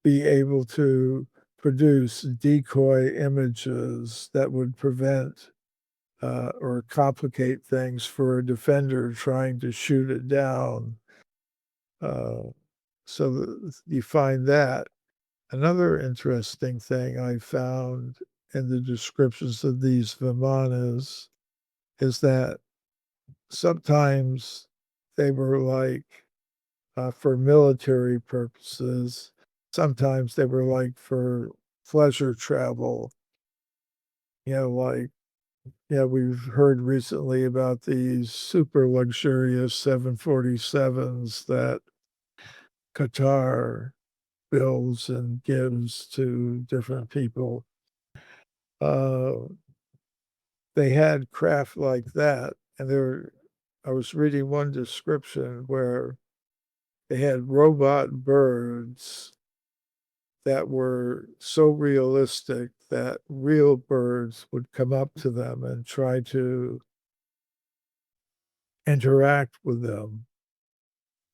be able to produce decoy images that would prevent or complicate things for a defender trying to shoot it down. Uh, you find that. Another interesting thing I found in the descriptions of these Vimanas is that sometimes they were for military purposes, sometimes they were for pleasure travel. Like, we've heard recently about these super luxurious 747s that Qatar builds and gives to different people. Uh, they had craft like that, and I was reading one description where they had robot birds that were so realistic that real birds would come up to them and try to interact with them.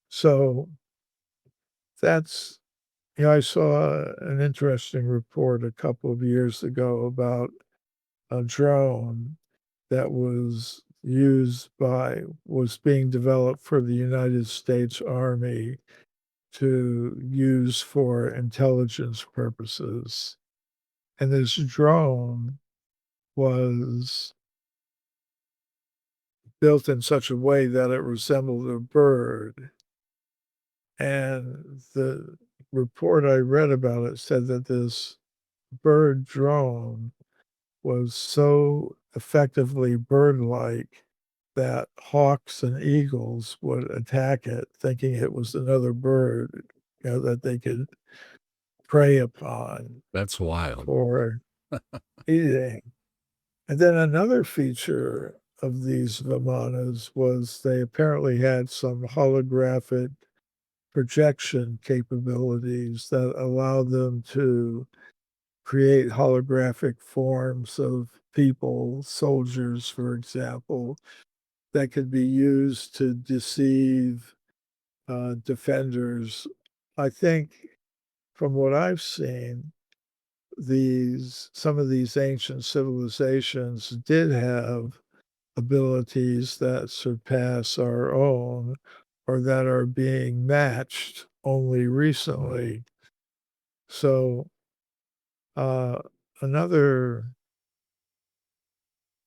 So that's, I saw an interesting report a couple of years ago about a drone that was being developed for the United States Army. to use for intelligence purposes. And this drone was built in such a way that it resembled a bird. And the report I read about it said that this bird drone was so effectively bird-like that hawks and eagles would attack it, thinking it was another bird, that they could prey upon That's wild. for eating. And then another feature of these vimanas was they apparently had some holographic projection capabilities that allowed them to create holographic forms of people, soldiers, for example, that could be used to deceive defenders. I think from what I've seen, some of these ancient civilizations did have abilities that surpass our own or that are being matched only recently. So, uh, another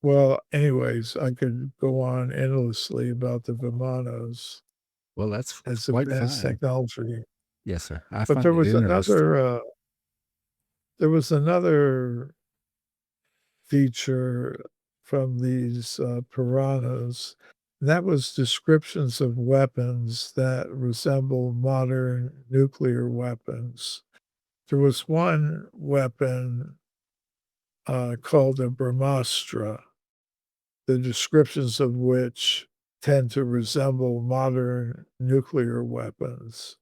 well, anyways, I could go on endlessly about the Vimanas Well, that's as quite advanced fine. technology, Yes, sir. I but find it interesting. there was another feature from these, piranhas, and that was descriptions of weapons that resemble modern nuclear weapons. There was one weapon, called a Brahmastra, the descriptions of which tend to resemble modern nuclear weapons.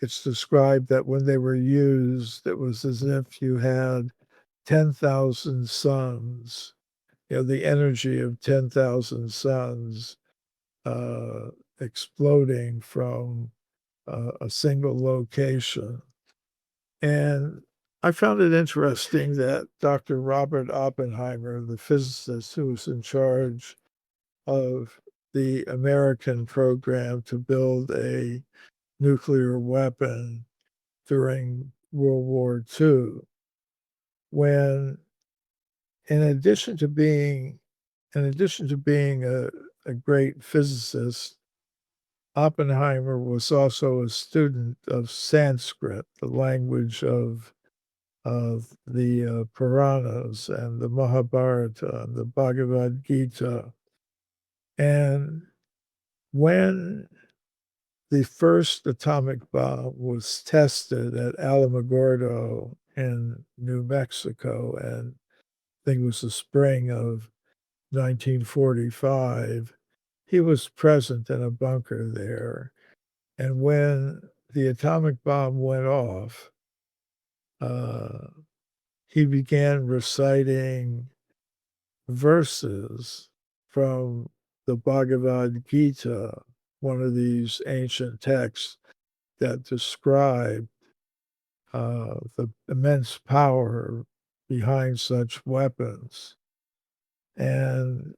It's described that when they were used, it was as if you had 10,000 suns, the energy of 10,000 suns uh, exploding from a single location. And I found it interesting that Dr. Robert Oppenheimer, the physicist who was in charge of the American program to build a nuclear weapon during World War II, when in addition to being a great physicist, Oppenheimer was also a student of Sanskrit, the language of the Puranas and the Mahabharata and the Bhagavad Gita. And when the first atomic bomb was tested at Alamogordo in New Mexico, and I think it was the spring of 1945. He was present in a bunker there. And when the atomic bomb went off, uh, he began reciting verses from the Bhagavad Gita, one of these ancient texts that describe the immense power behind such weapons. And,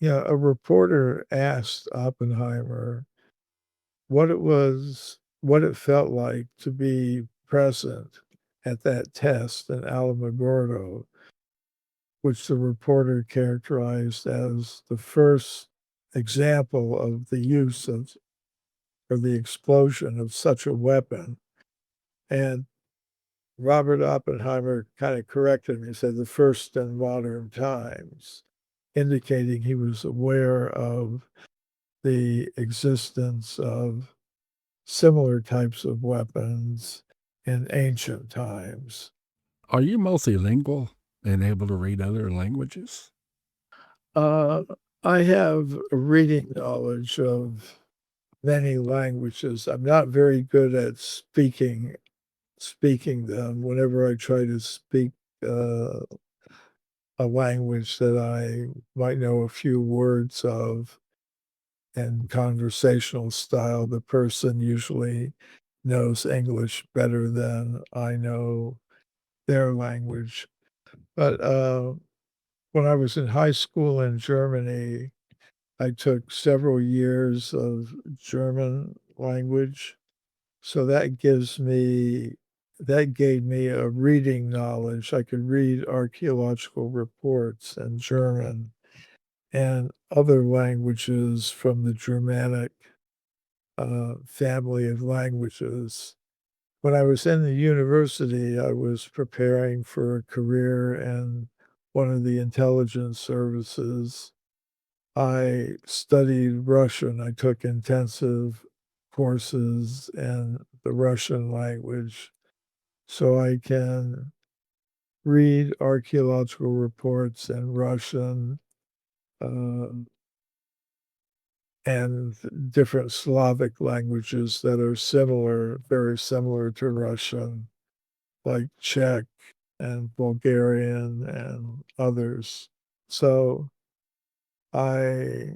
a reporter asked Oppenheimer what it felt like to be present at that test in Alamogordo, which the reporter characterized as the first example of the use of or the explosion of such a weapon. And Robert Oppenheimer kind of corrected me, he said the first in modern times, indicating he was aware of the existence of similar types of weapons in ancient times. Are you multilingual and able to read other languages? Uh, I have a reading knowledge of many languages. I'm not very good at speaking them. Whenever I try to speak uh, a language that I might know a few words of in conversational style, the person usually knows English better than I know their language. But when I was in high school in Germany, I took several years of German language. So that gave me a reading knowledge. I could read archaeological reports in German and other languages from the Germanic family of languages. When I was in the university, I was preparing for a career in one of the intelligence services. I studied Russian. I took intensive courses in the Russian language so I can read archaeological reports in Russian, uh, and different Slavic languages that are similar, very similar to Russian, like Czech and Bulgarian and others. So I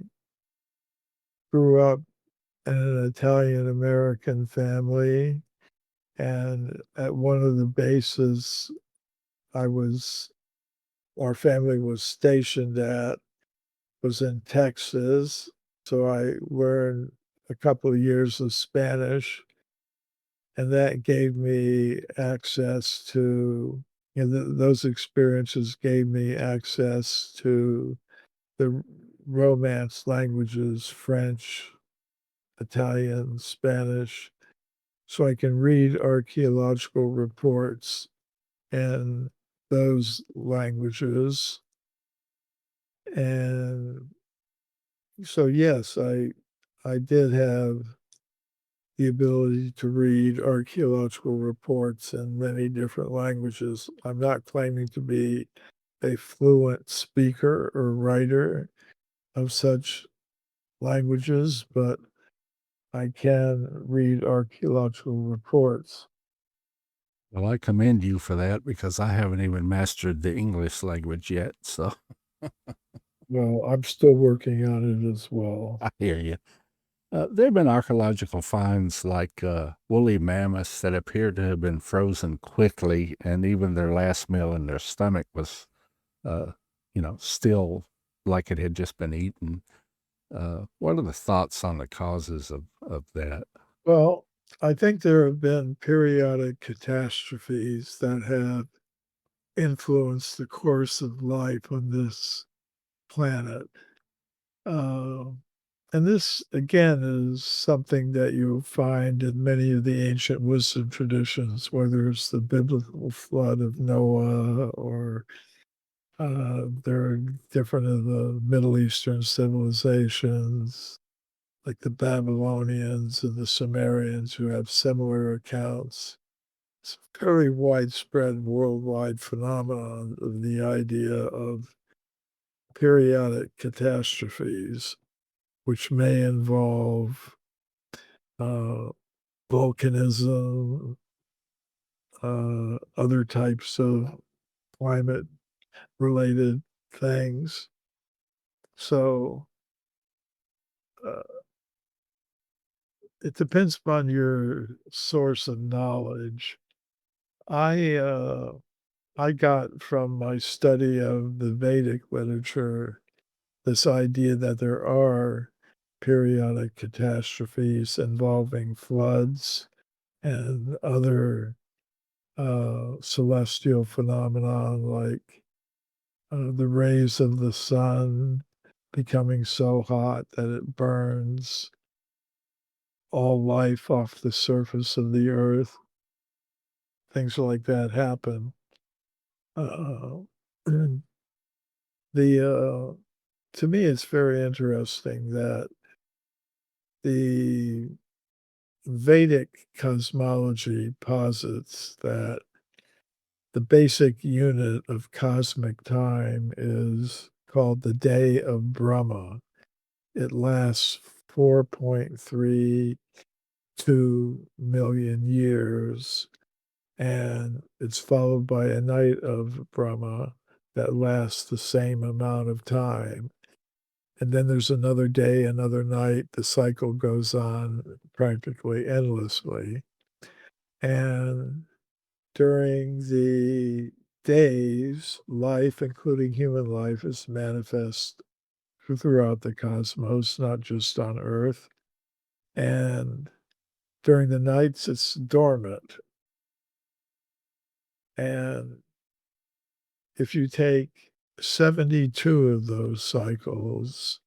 grew up in an Italian American family, and at one of the bases I was our family was stationed at was in Texas. So I learned a couple of years of Spanish, and that gave me access to, those experiences gave me access to the Romance languages, French, Italian, Spanish, so I can read archaeological reports in those languages. And so, yes, I did have the ability to read archaeological reports in many different languages. I'm not claiming to be a fluent speaker or writer of such languages, but I can read archaeological reports. Well, I commend you for that because I haven't even mastered the English language yet. So Well, I'm still working on it as well. I hear you. There have been archaeological finds like woolly mammoths that appear to have been frozen quickly, and even their last meal in their stomach was, uh, still like it had just been eaten. What are the thoughts on the causes of that? Well, I think there have been periodic catastrophes that have influenced the course of life on this planet. Uh, and this, again, is something that you'll find in many of the ancient wisdom traditions, whether it's the biblical flood of Noah or there are different of the Middle Eastern civilizations, like the Babylonians and the Sumerians, who have similar accounts. It's a very widespread worldwide phenomenon of the idea of periodic catastrophes, which may involve uh, volcanism, other types of climate related things. So uh, it depends upon your source of knowledge. I uh, I got from my study of the Vedic literature this idea that there are periodic catastrophes involving floods and other celestial phenomenon like the rays of the sun becoming so hot that it burns all life off the surface of the earth. Things like that happen. Uh, and the to me, it's very interesting that the Vedic cosmology posits that the basic unit of cosmic time is called the day of Brahma. It lasts 4.32 million years, and it's followed by a night of Brahma that lasts the same amount of time. And then there's another day, another night. The cycle goes on practically endlessly. And during the days, life, including human life, is manifest throughout the cosmos, not just on Earth. And during the nights, it's dormant. And if you take 72 of those cycles,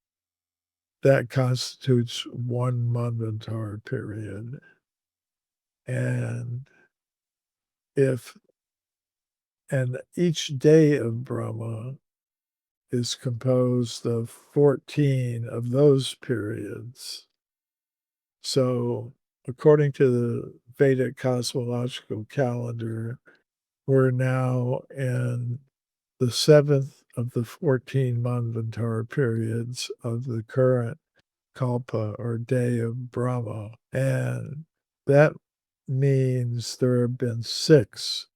that constitutes one Manvantara period. And if and each day of Brahma is composed of 14 of those periods. So, according to the Vedic cosmological calendar, we're now in the 7th of the 14 Manvantara periods of the current Kalpa or day of Brahma. And that means there have been 6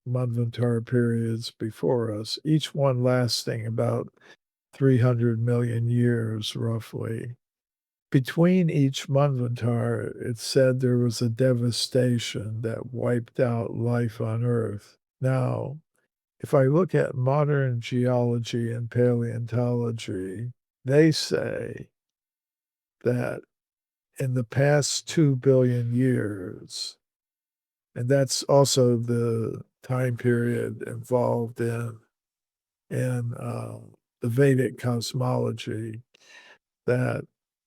Manvantara periods before us, each one lasting about 300 million years, roughly. Between each Manvantar, it said there was a devastation that wiped out life on Earth. Now, if I look at modern geology and paleontology, they say that in the past 2 billion years, and that's also the time period involved in the Vedic cosmology, that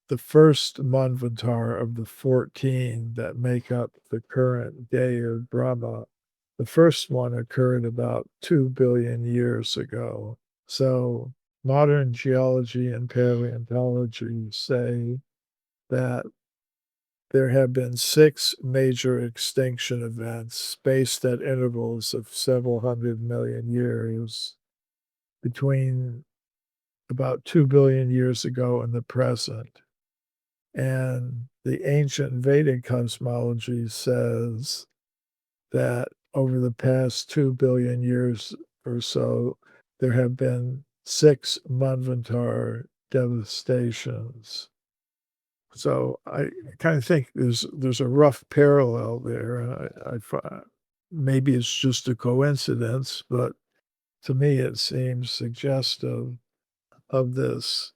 the first Manvantar of the 14 that make up the current day of Brahma, the first one occurred about 2 billion years ago. So modern geology and paleontology say that there have been 6 major extinction events spaced at intervals of several hundred million years between about 2 billion years ago and the present. And the ancient Vedic cosmology says that over the past 2 billion years or so, there have been 6 Manvantar devastations. So I kind of think there's a rough parallel there. Maybe it's just a coincidence, but to me it seems suggestive of this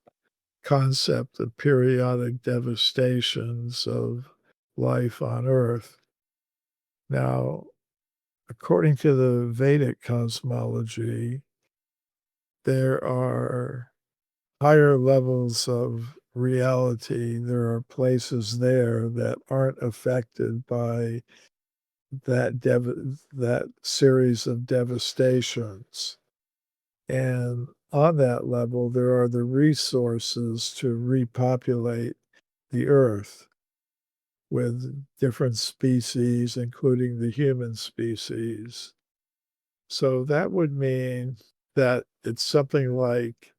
concept of periodic devastations of life on Earth. Now, according to the Vedic cosmology, there are higher levels of reality. There are places there that aren't affected by that series of devastations. And on that level, there are the resources to repopulate the earth with different species, including the human species. So that would mean that it's something like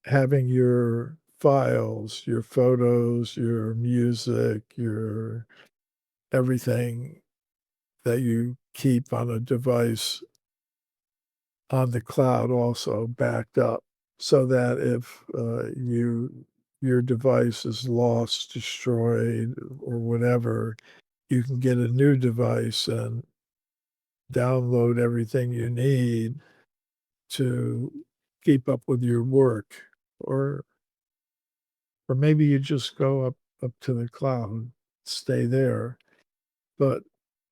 having your files, your photos, your music, your everything that you keep on a device on the cloud also backed up so that if your device is lost, destroyed, or whatever, you can get a new device and download everything you need to keep up with your work. Or or maybe you just go up to the cloud, stay there. But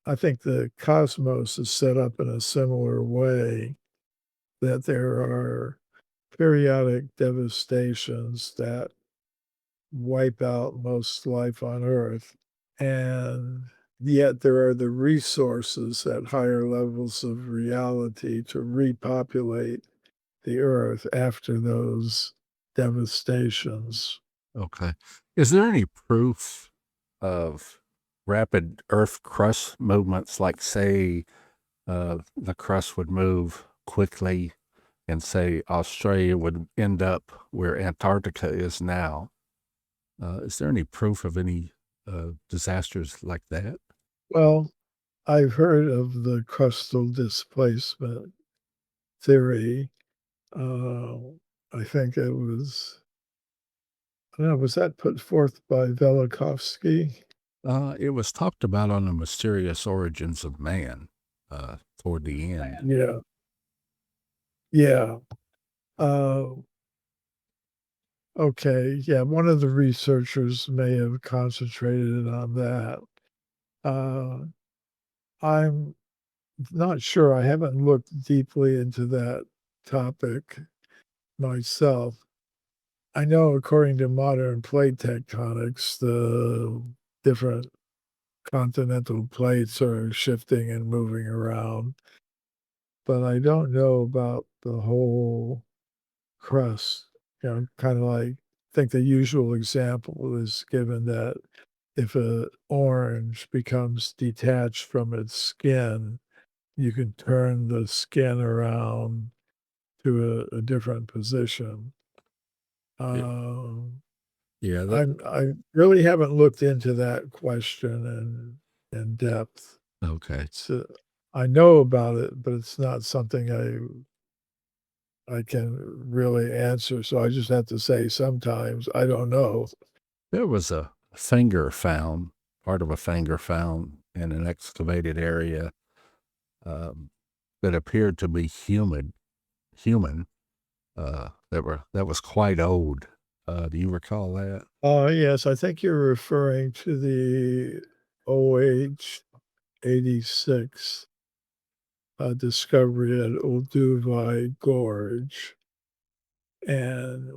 I think the cosmos is set up in a similar way, that there are periodic devastations that wipe out most life on Earth. And yet there are the resources at higher levels of reality to repopulate the Earth after those devastations. Okay. Is there any proof of rapid Earth crust movements, like, say, the crust would move quickly and, say, Australia would end up where Antarctica is now? Is there any proof of any disasters like that? Well, I've heard of the crustal displacement theory. Uh, I think it was, I don't know, was that put forth by Velikovsky? It was talked about on the mysterious origins of man toward the end. Yeah, yeah. Uh, Okay, yeah, one of the researchers may have concentrated on that. Uh, I'm not sure. I haven't looked deeply into that topic myself. I know according to modern plate tectonics, the different continental plates are shifting and moving around, but I don't know about the whole crust. Kind of like, I think the usual example is given that if a orange becomes detached from its skin, you can turn the skin around to a different position. Yeah. Um, Yeah, that I really haven't looked into that question in depth. okay. It's I know about it, but it's not something I can really answer. So I just have to say sometimes I don't know. There was a finger found, part of a finger found in an excavated area, um, that appeared to be human, that was quite old. Do you recall that? Yes, I think you're referring to the OH-86 discovery at Olduvai Gorge. And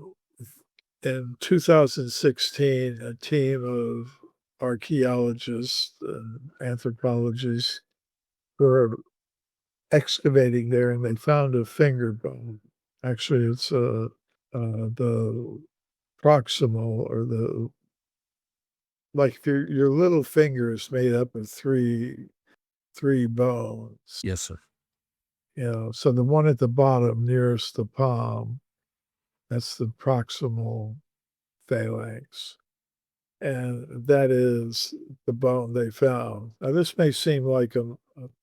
in 2016, a team of archaeologists and anthropologists were excavating there, and they found a finger bone. Actually, it's the proximal, or the, like, if your little finger is made up of three bones. Yes, sir. So the one at the bottom nearest the palm, that's the proximal phalanx, and that is the bone they found. Now, this may seem like a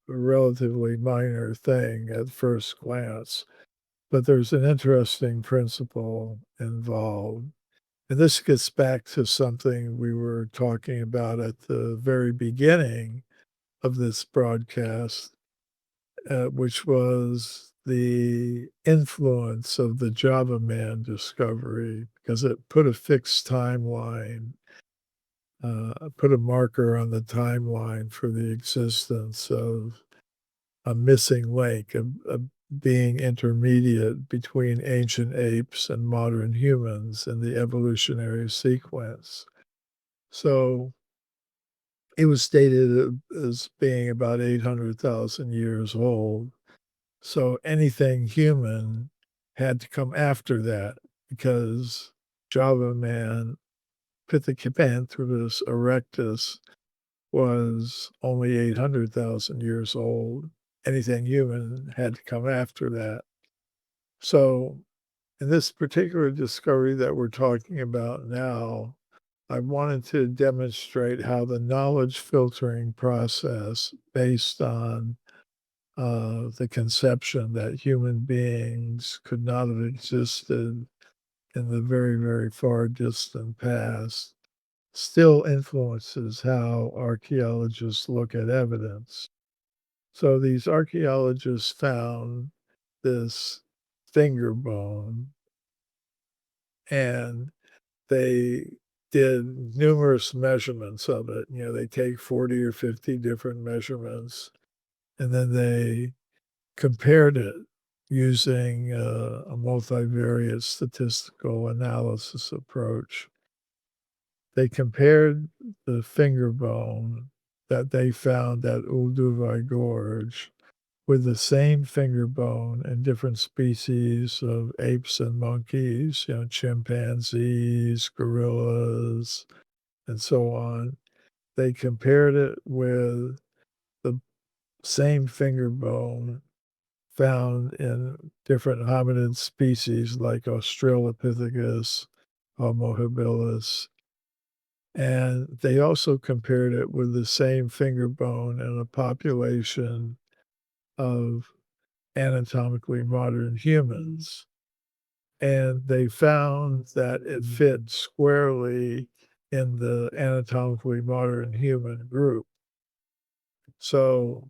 relatively minor thing at first glance, but there's an interesting principle involved. And this gets back to something we were talking about at the very beginning of this broadcast, which was the influence of the Java Man discovery, because it put a fixed timeline, put a marker on the timeline for the existence of a missing link, a being intermediate between ancient apes and modern humans in the evolutionary sequence. So it was stated as being about 800,000 years old. So anything human had to come after that, because Java Man, Pithecanthropus erectus, was only 800,000 years old. Anything human had to come after that. So in this particular discovery that we're talking about now, I wanted to demonstrate how the knowledge filtering process, based on the conception that human beings could not have existed in the very, very far distant past, still influences how archaeologists look at evidence. So these archaeologists found this finger bone, and they did numerous measurements of it. They take 40 or 50 different measurements, and then they compared it using a multivariate statistical analysis approach. They compared the finger bone that they found at Olduvai Gorge with the same finger bone in different species of apes and monkeys, chimpanzees, gorillas, and so on. They compared it with the same finger bone found in different hominid species like Australopithecus, Homo habilis. And they also compared it with the same finger bone in a population of anatomically modern humans. And they found that it fit squarely in the anatomically modern human group. So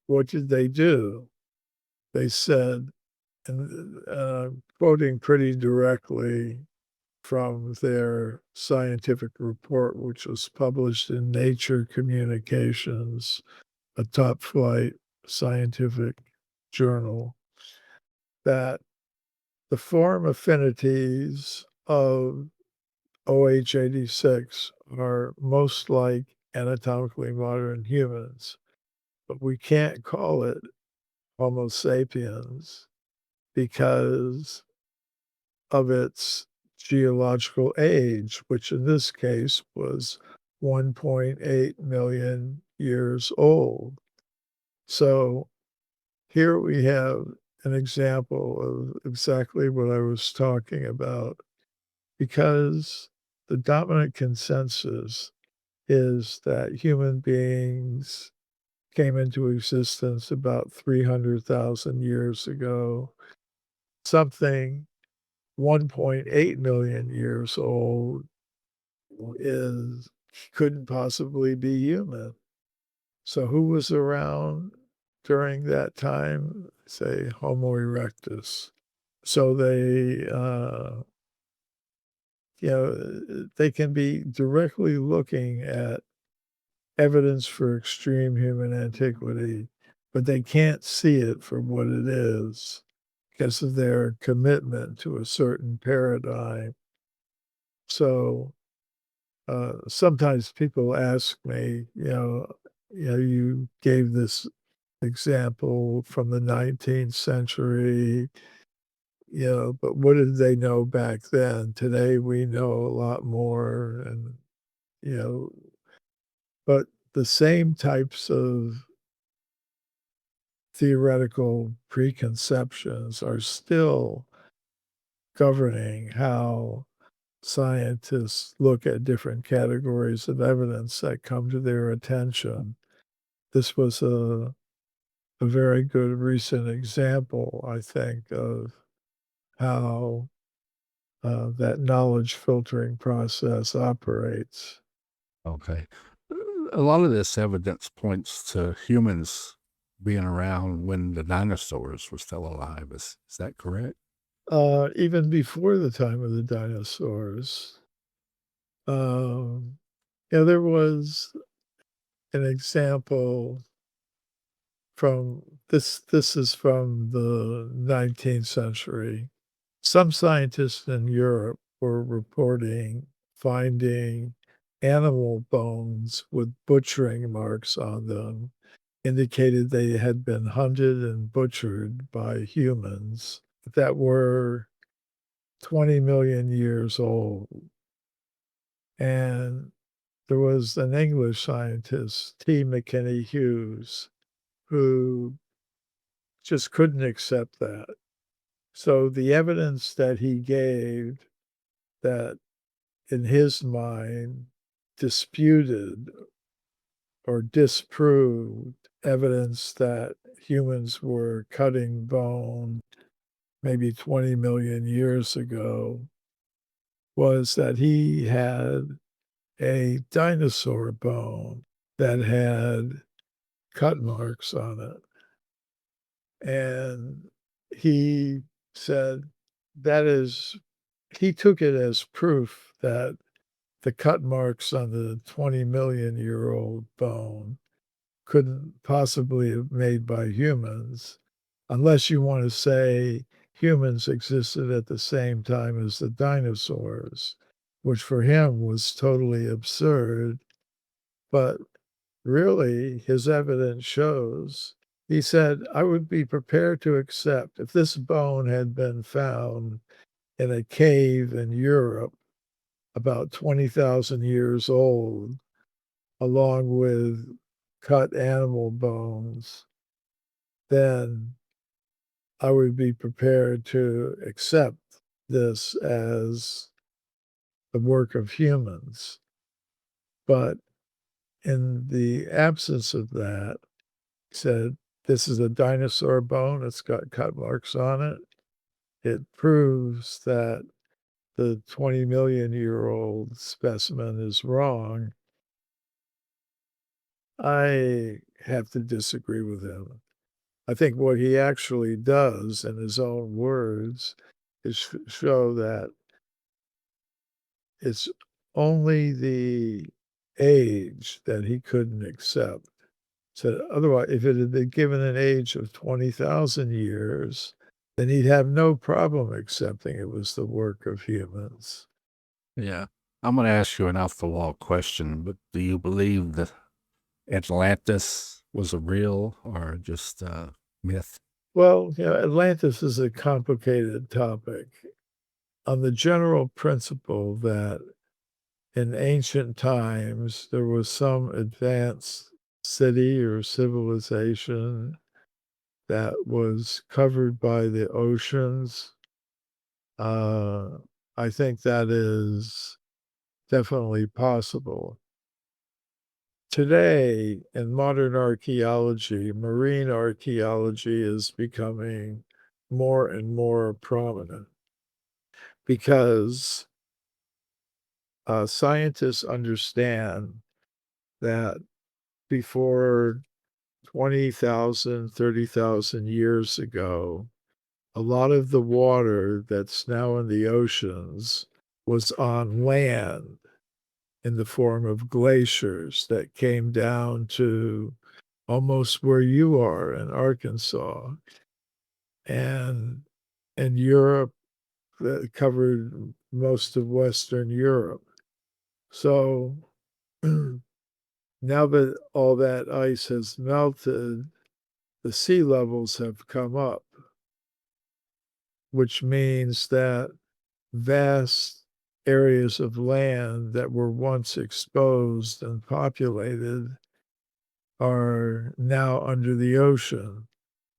what did they do? They said, and quoting pretty directly, from their scientific report, which was published in Nature Communications, a top flight scientific journal, that the form affinities of OH86 are most like anatomically modern humans, but we can't call it Homo sapiens because of its geological age, which in this case was 1.8 million years old. So here we have an example of exactly what I was talking about, because the dominant consensus is that human beings came into existence about 300,000 years ago. Something 1.8 million years old is couldn't possibly be human. So who was around during that time? Say Homo erectus. So they can be directly looking at evidence for extreme human antiquity, but they can't see it for what it is because of their commitment to a certain paradigm. So sometimes people ask me, you gave this example from the 19th century, but what did they know back then? Today we know a lot more, and you know, but the same types of theoretical preconceptions are still governing how scientists look at different categories of evidence that come to their attention. This was a very good recent example, I think, of how that knowledge filtering process operates. Okay. A lot of this evidence points to humans being around when the dinosaurs were still alive. Is that correct? Even before the time of the dinosaurs, um, there was an example from this is from the 19th century. Some scientists in Europe were reporting finding animal bones with butchering marks on them, indicated they had been hunted and butchered by humans that were 20 million years old. And there was an English scientist, T. McKinney Hughes, who just couldn't accept that. So the evidence that he gave that in his mind disputed or disproved evidence that humans were cutting bone maybe 20 million years ago was that he had a dinosaur bone that had cut marks on it. And he said that is, he took it as proof that the cut marks on the 20 million-year-old bone couldn't possibly have made by humans, unless you want to say humans existed at the same time as the dinosaurs, which for him was totally absurd. But really, his evidence shows, he said, I would be prepared to accept if this bone had been found in a cave in Europe about 20,000 years old, along with cut animal bones, then I would be prepared to accept this as the work of humans. But in the absence of that, he said, this is a dinosaur bone. It's got cut marks on it. It proves that the 20 million-year-old specimen is wrong. I have to disagree with him. I think what he actually does, in his own words, is show that it's only the age that he couldn't accept. So otherwise, if it had been given an age of 20,000 years, then he'd have no problem accepting it was the work of humans. Yeah. I'm going to ask you an off the wall question, but do you believe that Atlantis was a real or just a myth? Well, Atlantis is a complicated topic. On the general principle that in ancient times there was some advanced city or civilization that was covered by the oceans. I think that is definitely possible. Today, in modern archaeology, marine archaeology is becoming more and more prominent because scientists understand that before 20,000, 30,000 years ago, a lot of the water that's now in the oceans was on land in the form of glaciers that came down to almost where you are in Arkansas and in Europe that covered most of Western Europe. So now that all that ice has melted, the sea levels have come up, which means that vast areas of land that were once exposed and populated are now under the ocean.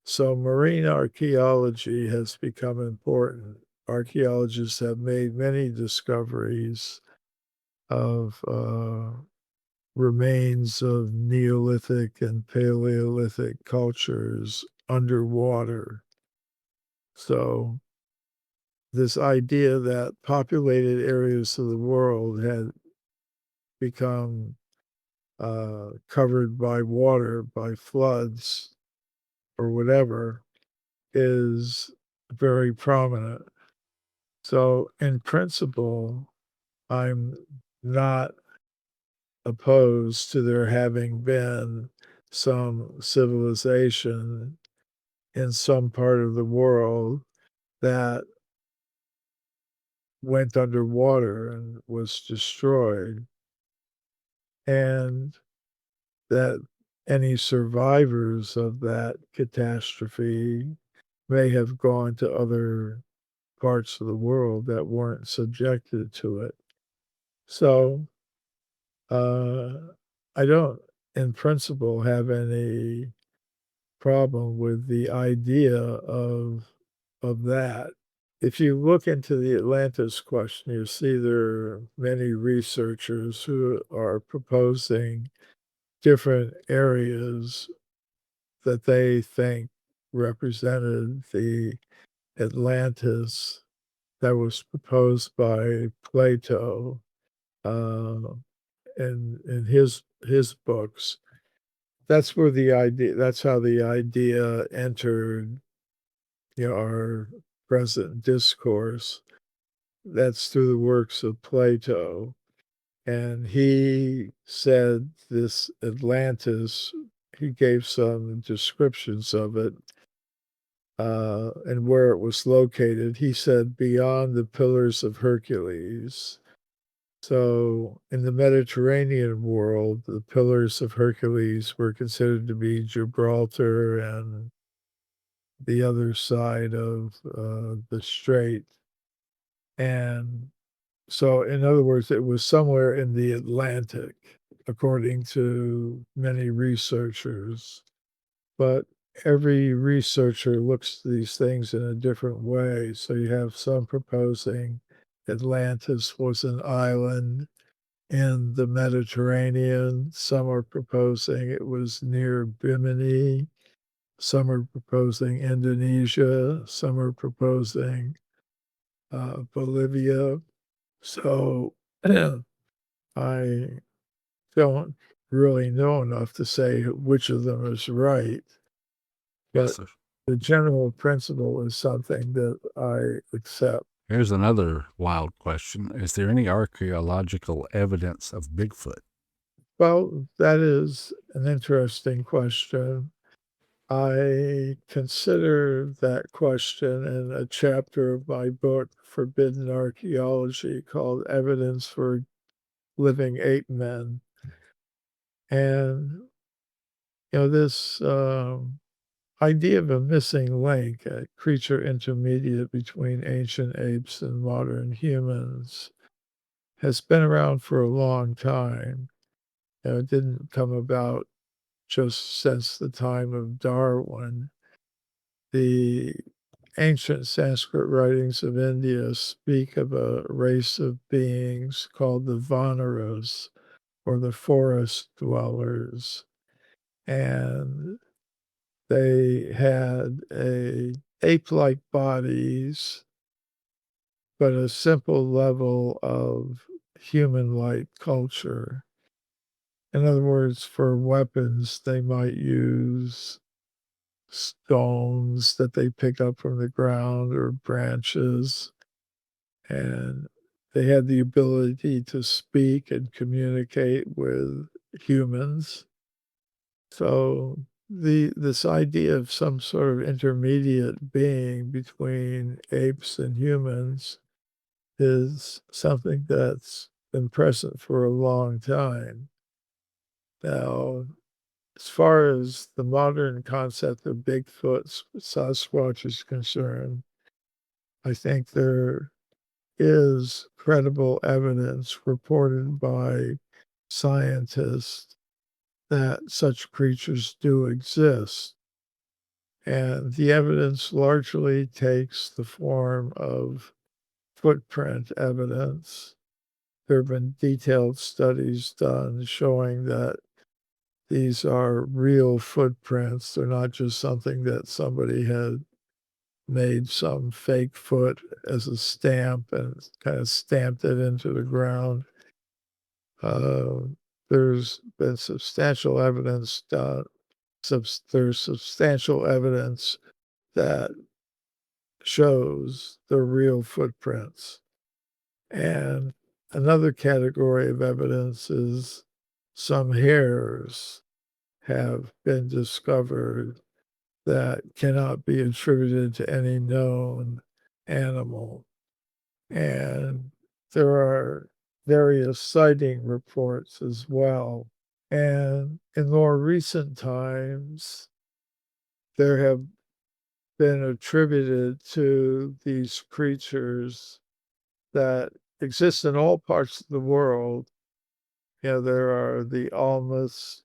So marine archaeology has become important. Archaeologists have made many discoveries of remains of Neolithic and Paleolithic cultures underwater. So this idea that populated areas of the world had become covered by water, by floods, or whatever, is very prominent. So, in principle, I'm not opposed to there having been some civilization in some part of the world that went underwater and was destroyed, and that any survivors of that catastrophe may have gone to other parts of the world that weren't subjected to it. So, uh, I don't, in principle, have any problem with the idea of that. If you look into the Atlantis question, you see there are many researchers who are proposing different areas that they think represented the Atlantis that was proposed by Plato uh, in his books. That's how the idea entered, our present discourse. That's through the works of Plato. And he said this Atlantis, he gave some descriptions of it and where it was located. He said beyond the Pillars of Hercules. So in the Mediterranean world, the Pillars of Hercules were considered to be Gibraltar and the other side of the strait. And so, in other words, it was somewhere in the Atlantic, according to many researchers. But every researcher looks at these things in a different way. So you have some proposing Atlantis was an island in the Mediterranean. Some are proposing it was near Bimini. Some are proposing Indonesia. Some are proposing Bolivia. So I don't really know enough to say which of them is right, Yes, but sir. the general principle is something that I accept. Here's another wild question. Is there any archaeological evidence of Bigfoot? Well, that is an interesting question. I consider that question in a chapter of my book, Forbidden Archaeology, called Evidence for Living Ape Men. And, this idea of a missing link, a creature intermediate between ancient apes and modern humans, has been around for a long time. It didn't come about just since the time of Darwin. The ancient Sanskrit writings of India speak of a race of beings called the Vanaras, or the forest dwellers, and they had a ape-like bodies, but a simple level of human-like culture. In other words, for weapons, they might use stones that they pick up from the ground or branches, and they had the ability to speak and communicate with humans. So this idea of some sort of intermediate being between apes and humans is something that's been present for a long time. Now, as far as the modern concept of Bigfoot, Sasquatch is concerned, I think there is credible evidence reported by scientists that such creatures do exist. And the evidence largely takes the form of footprint evidence. There have been detailed studies done showing that these are real footprints. They're not just something that somebody had made some fake foot as a stamp and kind of stamped it into the ground. Uh, there's been substantial evidence done. There's substantial evidence that shows the real footprints. And another category of evidence is some hairs have been discovered that cannot be attributed to any known animal. And there are various sighting reports as well. And in more recent times, there have been attributed to these creatures that exist in all parts of the world. There are the almas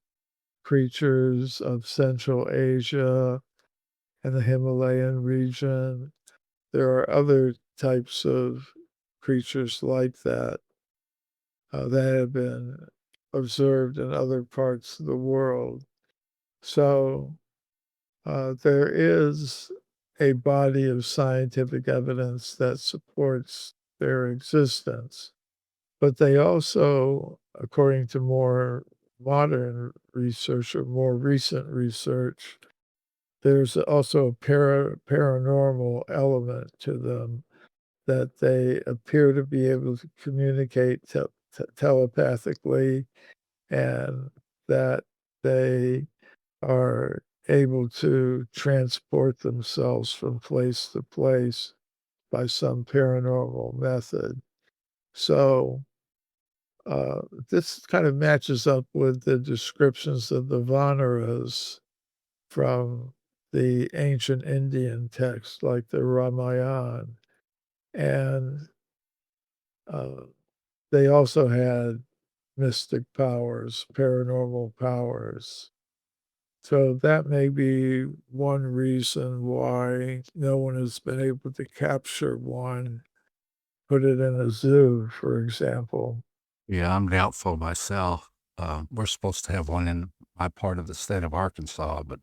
creatures of Central Asia and the Himalayan region. There are other types of creatures like that have been observed in other parts of the world. So there is a body of scientific evidence that supports their existence. But they also, according to more modern research or more recent research, there's also a paranormal element to them, that they appear to be able to communicate telepathically, and that they are able to transport themselves from place to place by some paranormal method. So uh, this kind of matches up with the descriptions of the Vanaras from the ancient Indian texts like the Ramayana. And uh, they also had mystic powers, paranormal powers. So that may be one reason why no one has been able to capture one, put it in a zoo, for example. Yeah, I'm doubtful myself. We're supposed to have one in my part of the state of Arkansas, but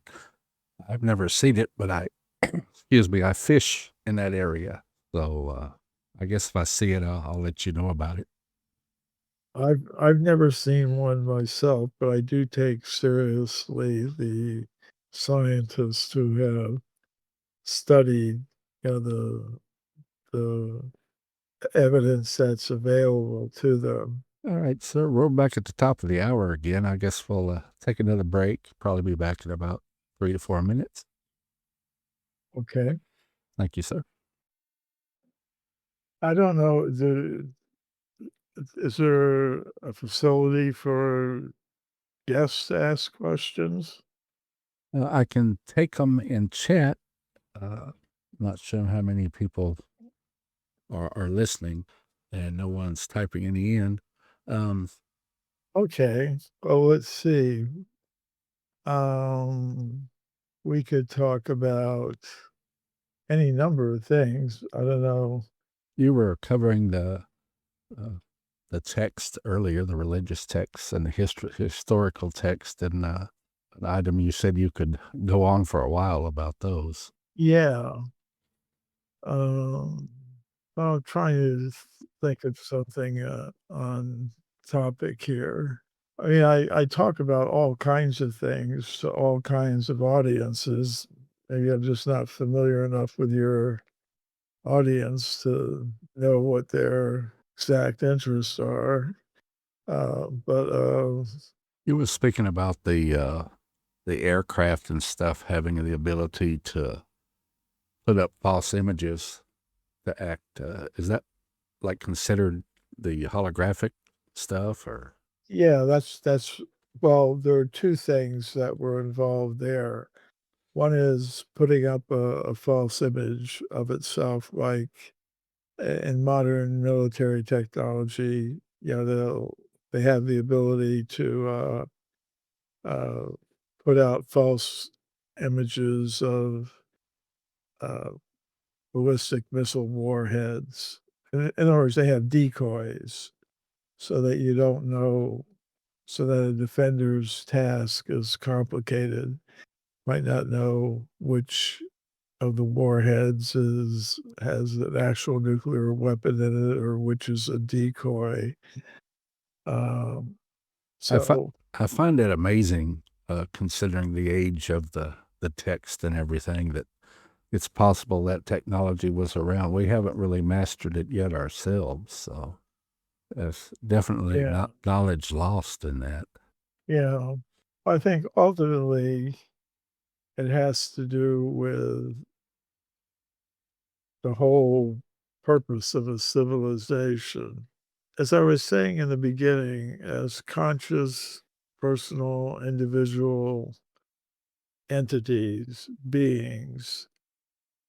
I've never seen it. But excuse me, I fish in that area. So I guess if I see it, I'll let you know about it. I've never seen one myself, but I do take seriously the scientists who have studied, the evidence that's available to them. All right, sir. We're back at the top of the hour again. I guess we'll take another break. Probably be back in about 3 to 4 minutes. Okay. Thank you, sir. I don't know, is there a facility for guests to ask questions? I can take them in chat. Not sure how many people are listening, and no one's typing any in. Um, Okay. Well, let's see. Um, we could talk about any number of things. I don't know. you were covering uh, the text earlier, the religious text and the historical text, and an item you said you could go on for a while about those. Yeah. Um, I'm trying to think of something on topic here. I mean, I talk about all kinds of things to all kinds of audiences. Maybe I'm just not familiar enough with your audience to know what their exact interests are. But You were speaking about the aircraft and stuff having the ability to put up false images to act. Is that like considered the holographic stuff, or yeah, that's well, there are two things that were involved there. One is putting up a false image of itself, like in modern military technology, they have the ability to uh, put out false images of uh, ballistic missile warheads. In other words, they have decoys so that you don't know, so that a defender's task is complicated, might not know which of the warheads has an actual nuclear weapon in it or which is a decoy. Um, I fi- so I find it amazing, considering the age of the text and everything, that it's possible that technology was around. We haven't really mastered it yet ourselves, so there's definitely yeah, not knowledge lost in that. you know, I think ultimately it has to do with the whole purpose of a civilization. As I was saying in the beginning, as conscious, personal, individual entities, beings,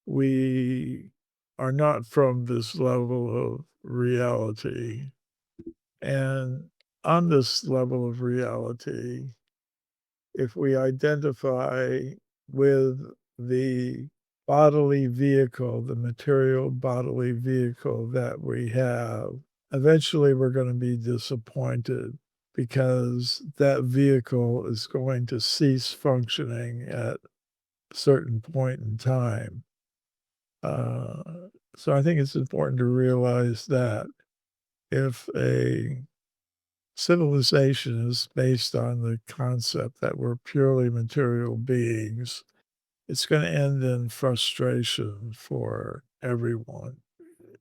we are not from this level of reality. And on this level of reality, if we identify with the bodily vehicle, the material bodily vehicle that we have, eventually we're going to be disappointed because that vehicle is going to cease functioning at a certain point in time. Uh, so I think it's important to realize that if a civilization is based on the concept that we're purely material beings, it's going to end in frustration for everyone.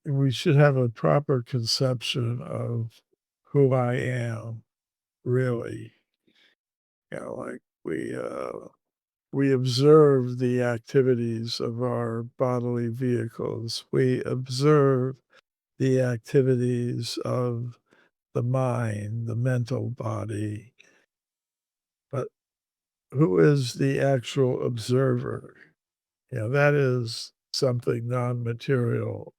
We should have a proper conception of who I am, really. Like we observe the activities of our bodily vehicles. We observe the activities of the mind, the mental body. But who is the actual observer? That is something non-material,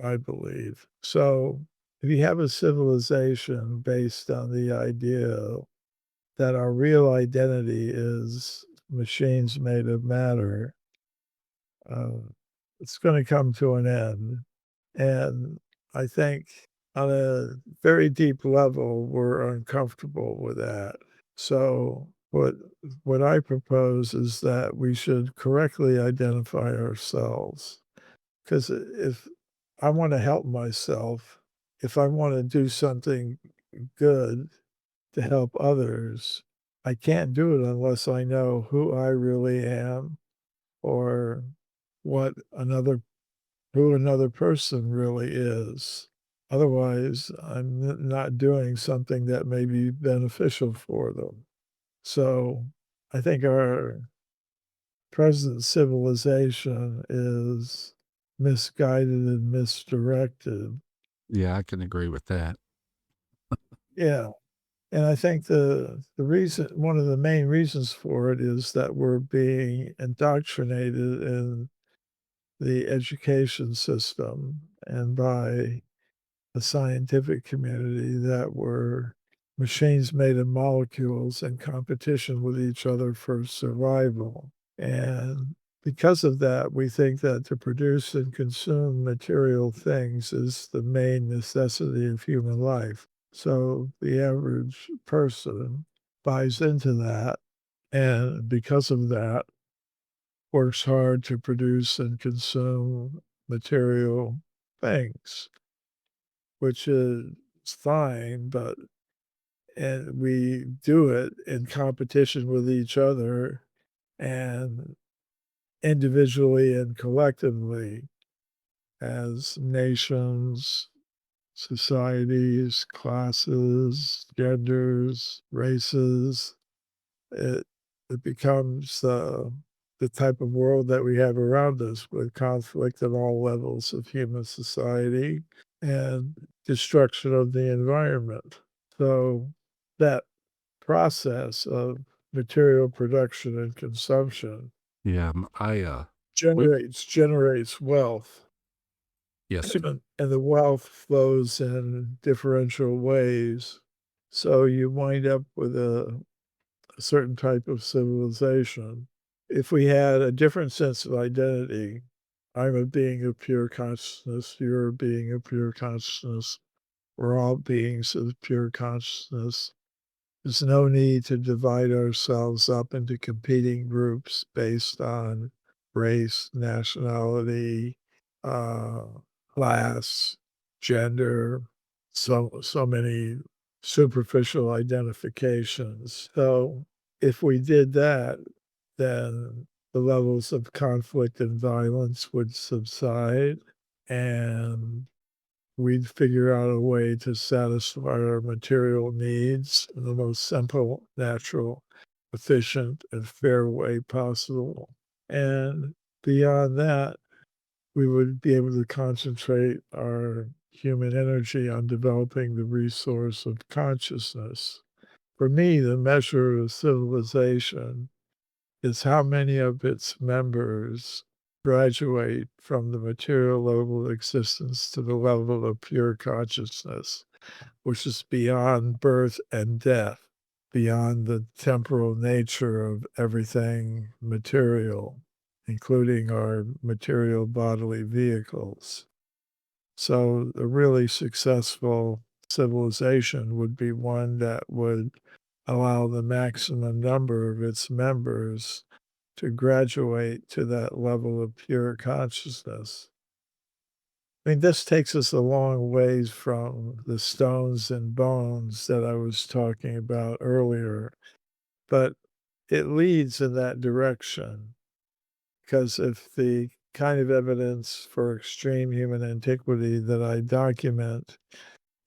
I believe. So if you have a civilization based on the idea that our real identity is machines made of matter, uh, it's going to come to an end. And I think on a very deep level, we're uncomfortable with that. So what I propose is that we should correctly identify ourselves. Because if I want to help myself, if I want to do something good to help others, I can't do it unless I know who I really am or what another who another person really is. Otherwise, I'm not doing something that may be beneficial for them. So I think our present civilization is misguided and misdirected. Yeah, I can agree with that. Yeah. And I think the reason one of the main reasons for it is that we're being indoctrinated in the education system and by the scientific community that were machines made of molecules in competition with each other for survival. And because of that, we think that to produce and consume material things is the main necessity of human life. So the average person buys into that. And because of that, works hard to produce and consume material things, which is fine, but and we do it in competition with each other and individually and collectively as nations, societies, classes, genders, races. It it becomes the type of world that we have around us with conflict at all levels of human society and destruction of the environment. So that process of material production and consumption Yeah, we generates wealth. yes, And the wealth flows in differential ways. So you wind up with a certain type of civilization. If we had a different sense of identity, I'm a being of pure consciousness, you're a being of pure consciousness, we're all beings of pure consciousness. There's no need to divide ourselves up into competing groups based on race, nationality, uh, class, gender, so many superficial identifications. So if we did that, then the levels of conflict and violence would subside, and we'd figure out a way to satisfy our material needs in the most simple, natural, efficient, and fair way possible. And beyond that, we would be able to concentrate our human energy on developing the resource of consciousness. For me, the measure of civilization is how many of its members graduate from the material level of existence to the level of pure consciousness, which is beyond birth and death, beyond the temporal nature of everything material, including our material bodily vehicles. So, a really successful civilization would be one that would allow the maximum number of its members to graduate to that level of pure consciousness. I mean, this takes us a long ways from the stones and bones that I was talking about earlier, but it leads in that direction because if the kind of evidence for extreme human antiquity that I document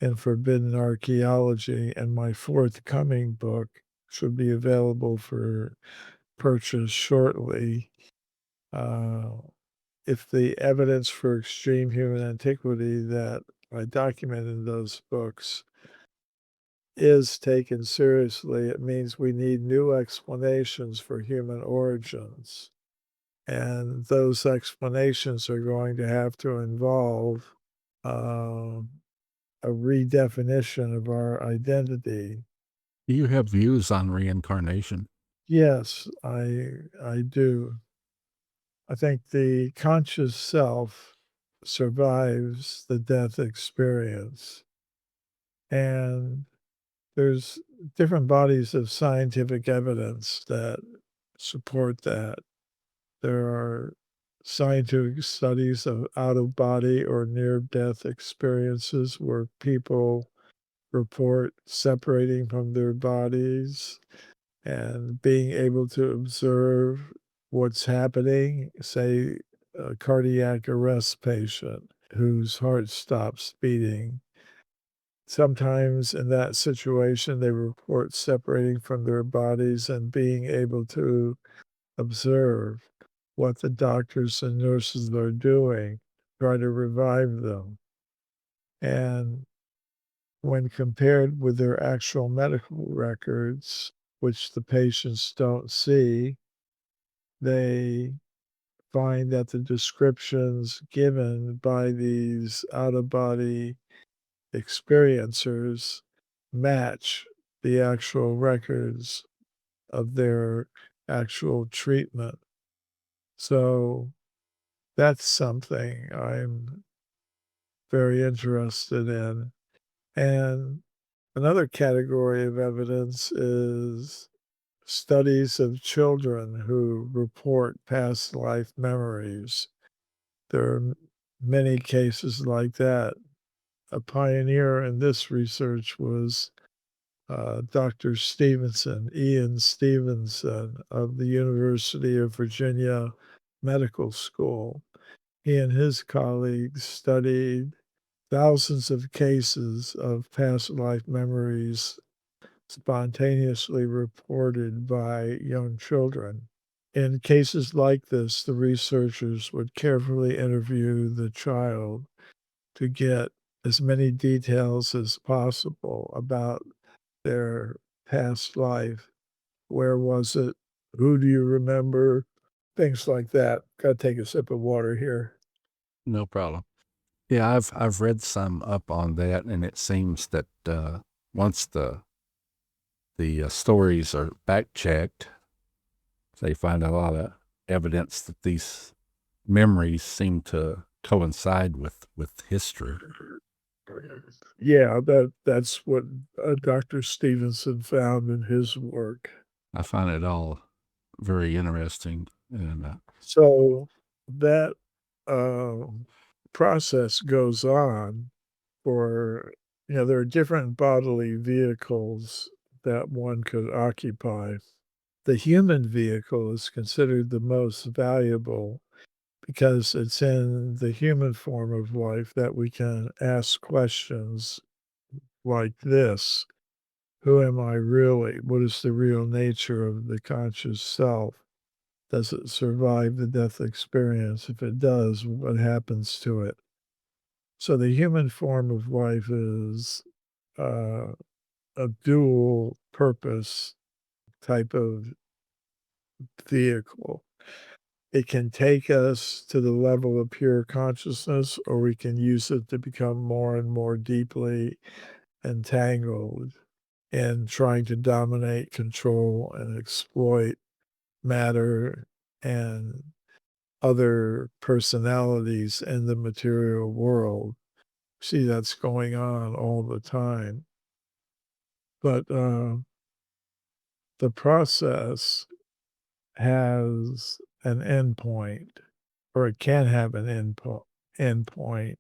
in Forbidden Archaeology and my forthcoming book should be available for purchase shortly. Uh, if the evidence for extreme human antiquity that I document in those books is taken seriously, it means we need new explanations for human origins. And those explanations are going to have to involve um, a redefinition of our identity. do you have views on reincarnation? Yes, I do. I think the conscious self survives the death experience. And there's different bodies of scientific evidence that support that. There are scientific studies of out of body or near death experiences where people report separating from their bodies and being able to observe what's happening, say, a cardiac arrest patient whose heart stops beating. sometimes in that situation, they report separating from their bodies and being able to observe what the doctors and nurses are doing, try to revive them. And when compared with their actual medical records, which the patients don't see, they find that the descriptions given by these out of body experiencers match the actual records of their actual treatment. So that's something I'm very interested in. And another category of evidence is studies of children who report past life memories. There are many cases like that. A pioneer in this research was Dr. Stevenson, Ian Stevenson of the University of Virginia Medical School. He and his colleagues studied thousands of cases of past life memories spontaneously reported by young children. In cases like this, the researchers would carefully interview the child to get as many details as possible about their past life. Where was it? Who do you remember? Things like that. Gotta take a sip of water here. No problem. Yeah, I've read some up on that, and it seems that once the stories are back checked, they find a lot of evidence that these memories seem to coincide with history. Yeah, that's what Dr. Stevenson found in his work. I find it all very interesting, and So that uh, process goes on for, there are different bodily vehicles that one could occupy. The human vehicle is considered the most valuable because it's in the human form of life that we can ask questions like this: who am I really? What is the real nature of the conscious self? Does it survive the death experience? If it does, what happens to it? So the human form of life is uh, a dual purpose type of vehicle. It can take us to the level of pure consciousness, or we can use it to become more and more deeply entangled in trying to dominate, control, and exploit matter and other personalities in the material world. See, that's going on all the time. But the process has an endpoint, or it can have an endpoint.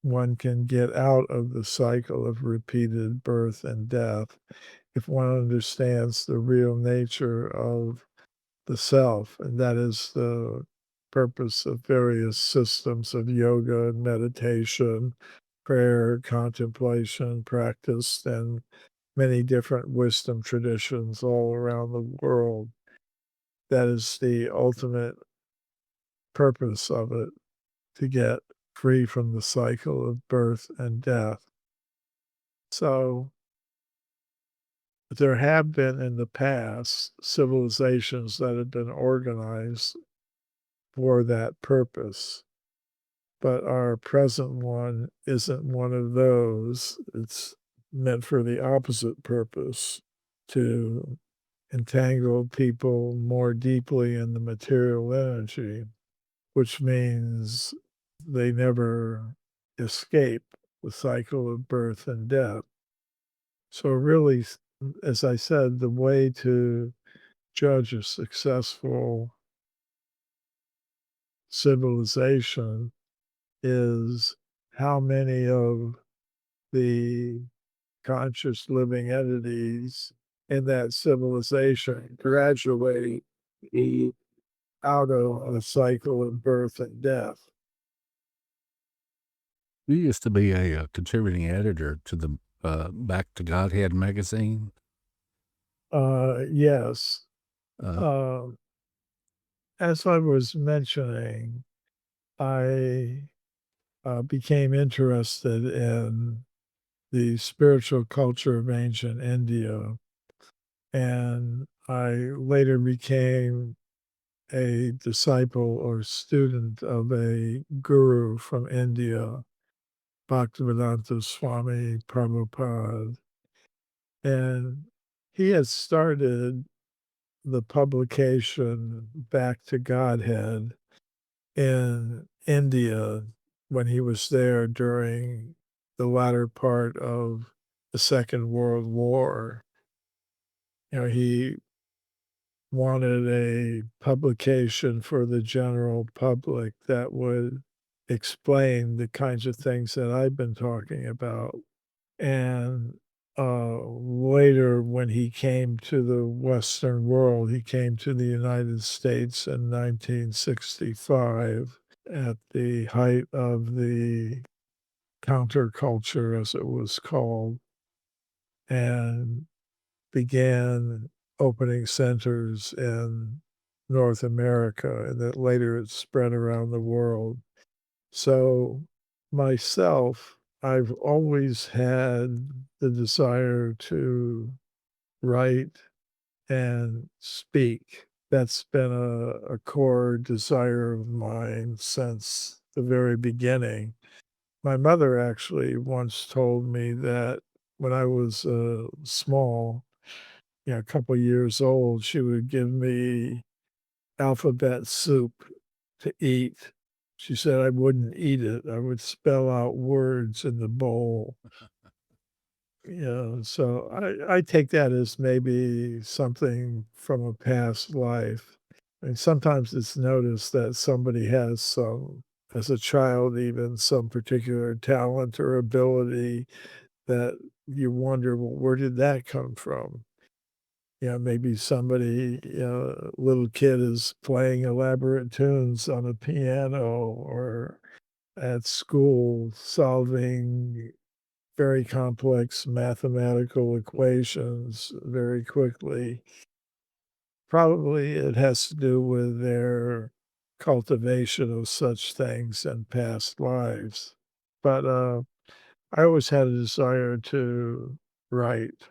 One can get out of the cycle of repeated birth and death if one understands the real nature of the self, and that is the purpose of various systems of yoga and meditation, prayer, contemplation, practice, and many different wisdom traditions all around the world. That is the ultimate purpose of it, to get free from the cycle of birth and death. So there have been in the past civilizations that have been organized for that purpose, but our present one isn't one of those. It's meant for the opposite purpose, to entangle people more deeply in the material energy, which means they never escape the cycle of birth and death. So, really, as I said, the way to judge a successful civilization is how many of the conscious living entities in that civilization graduate out of the cycle of birth and death. you used to be a contributing editor to the Back to Godhead magazine. Yes. Uh, Uh, as I was mentioning, I became interested in the spiritual culture of ancient India, and I later became a disciple or student of a guru from India, Bhaktivedanta Swami Prabhupada. And he had started the publication Back to Godhead in India when he was there during the latter part of the Second World War. He wanted a publication for the general public that would explain the kinds of things that I've been talking about. And later, when he came to the Western world, he came to the United States in 1965 at the height of the counterculture, as it was called, and began opening centers in North America, and that later it spread around the world. So, myself, I've always had the desire to write and speak. That's been a core desire of mine since the very beginning. My mother actually once told me that when I was small, a couple years old, she would give me alphabet soup to eat. She said I wouldn't eat it. I would spell out words in the bowl. So I take that as maybe something from a past life. And sometimes it's noticed that somebody has some, as a child, even some particular talent or ability that you wonder, well, where did that come from? Maybe somebody, little kid is playing elaborate tunes on a piano or at school solving very complex mathematical equations very quickly. Probably it has to do with their cultivation of such things in past lives. But I always had a desire to write.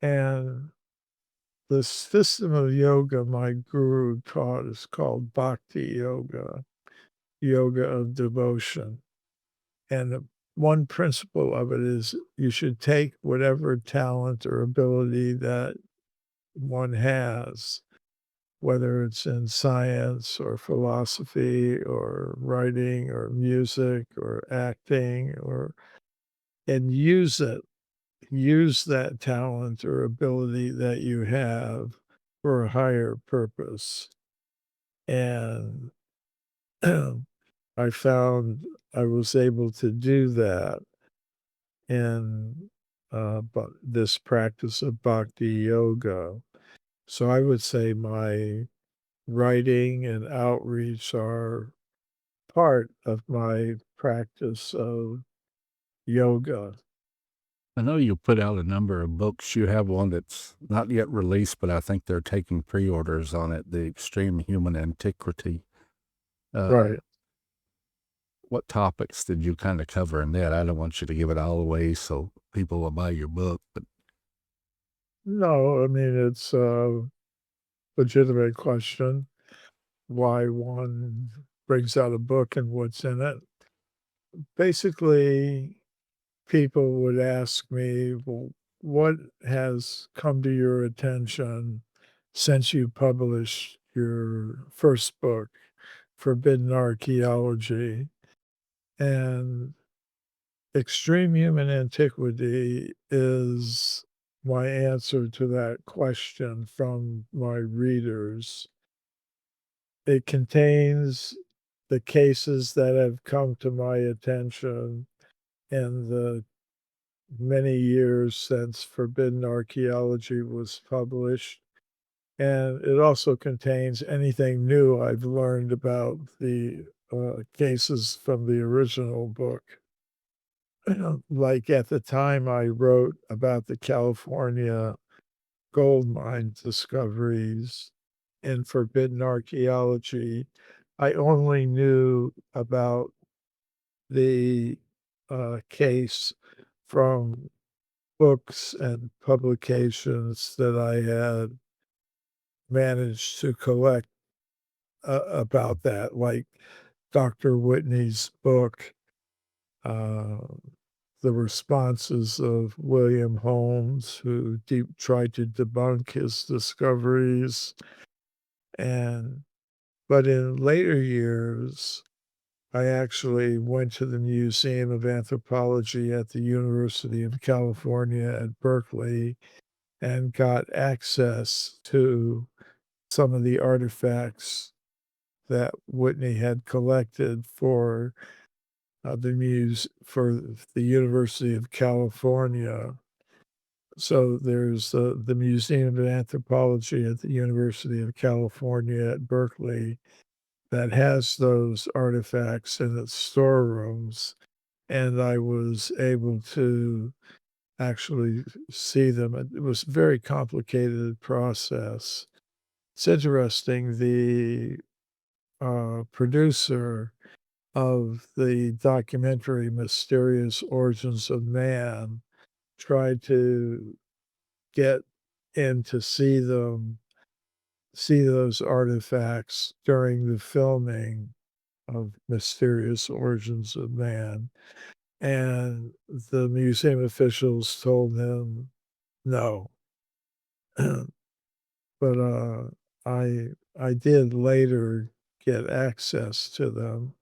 And the system of yoga my guru taught is called bhakti yoga, yoga of devotion. And one principle of it is you should take whatever talent or ability that one has, whether it's in science or philosophy or writing or music or acting, and use it. Use that talent or ability that you have for a higher purpose. And I found I was able to do that in but this practice of bhakti yoga. So I would say my writing and outreach are part of my practice of yoga. I know you put out a number of books. You have one that's not yet released, but I think they're taking pre-orders on it, The Extreme Human Antiquity. Uh, Right. what topics did you kind of cover in that? I don't want you to give it all away so people will buy your book, but No, I mean, it's a legitimate question why one brings out a book and what's in it. Basically, people would ask me, well, what has come to your attention since you published your first book, Forbidden Archaeology? And extreme human antiquity is my answer to that question from my readers. It contains the cases that have come to my attention in the many years since Forbidden Archaeology was published. And it also contains anything new I've learned about the cases from the original book. Like at the time I wrote about the California gold mine discoveries in Forbidden Archaeology, I only knew about the case from books and publications that I had managed to collect about that, like Dr. Whitney's book, uh, the responses of William Holmes, who tried to debunk his discoveries. And but in later years, I actually went to the Museum of Anthropology at the University of California at Berkeley and got access to some of the artifacts that Whitney had collected for the University of California. So there's the Museum of Anthropology at the University of California at Berkeley that has those artifacts in its storerooms, and I was able to actually see them. It was a very complicated process. It's interesting, the producer of the documentary Mysterious Origins of Man tried to get in to see those artifacts during the filming of Mysterious Origins of Man, and the museum officials told him no. But, I did later get access to them.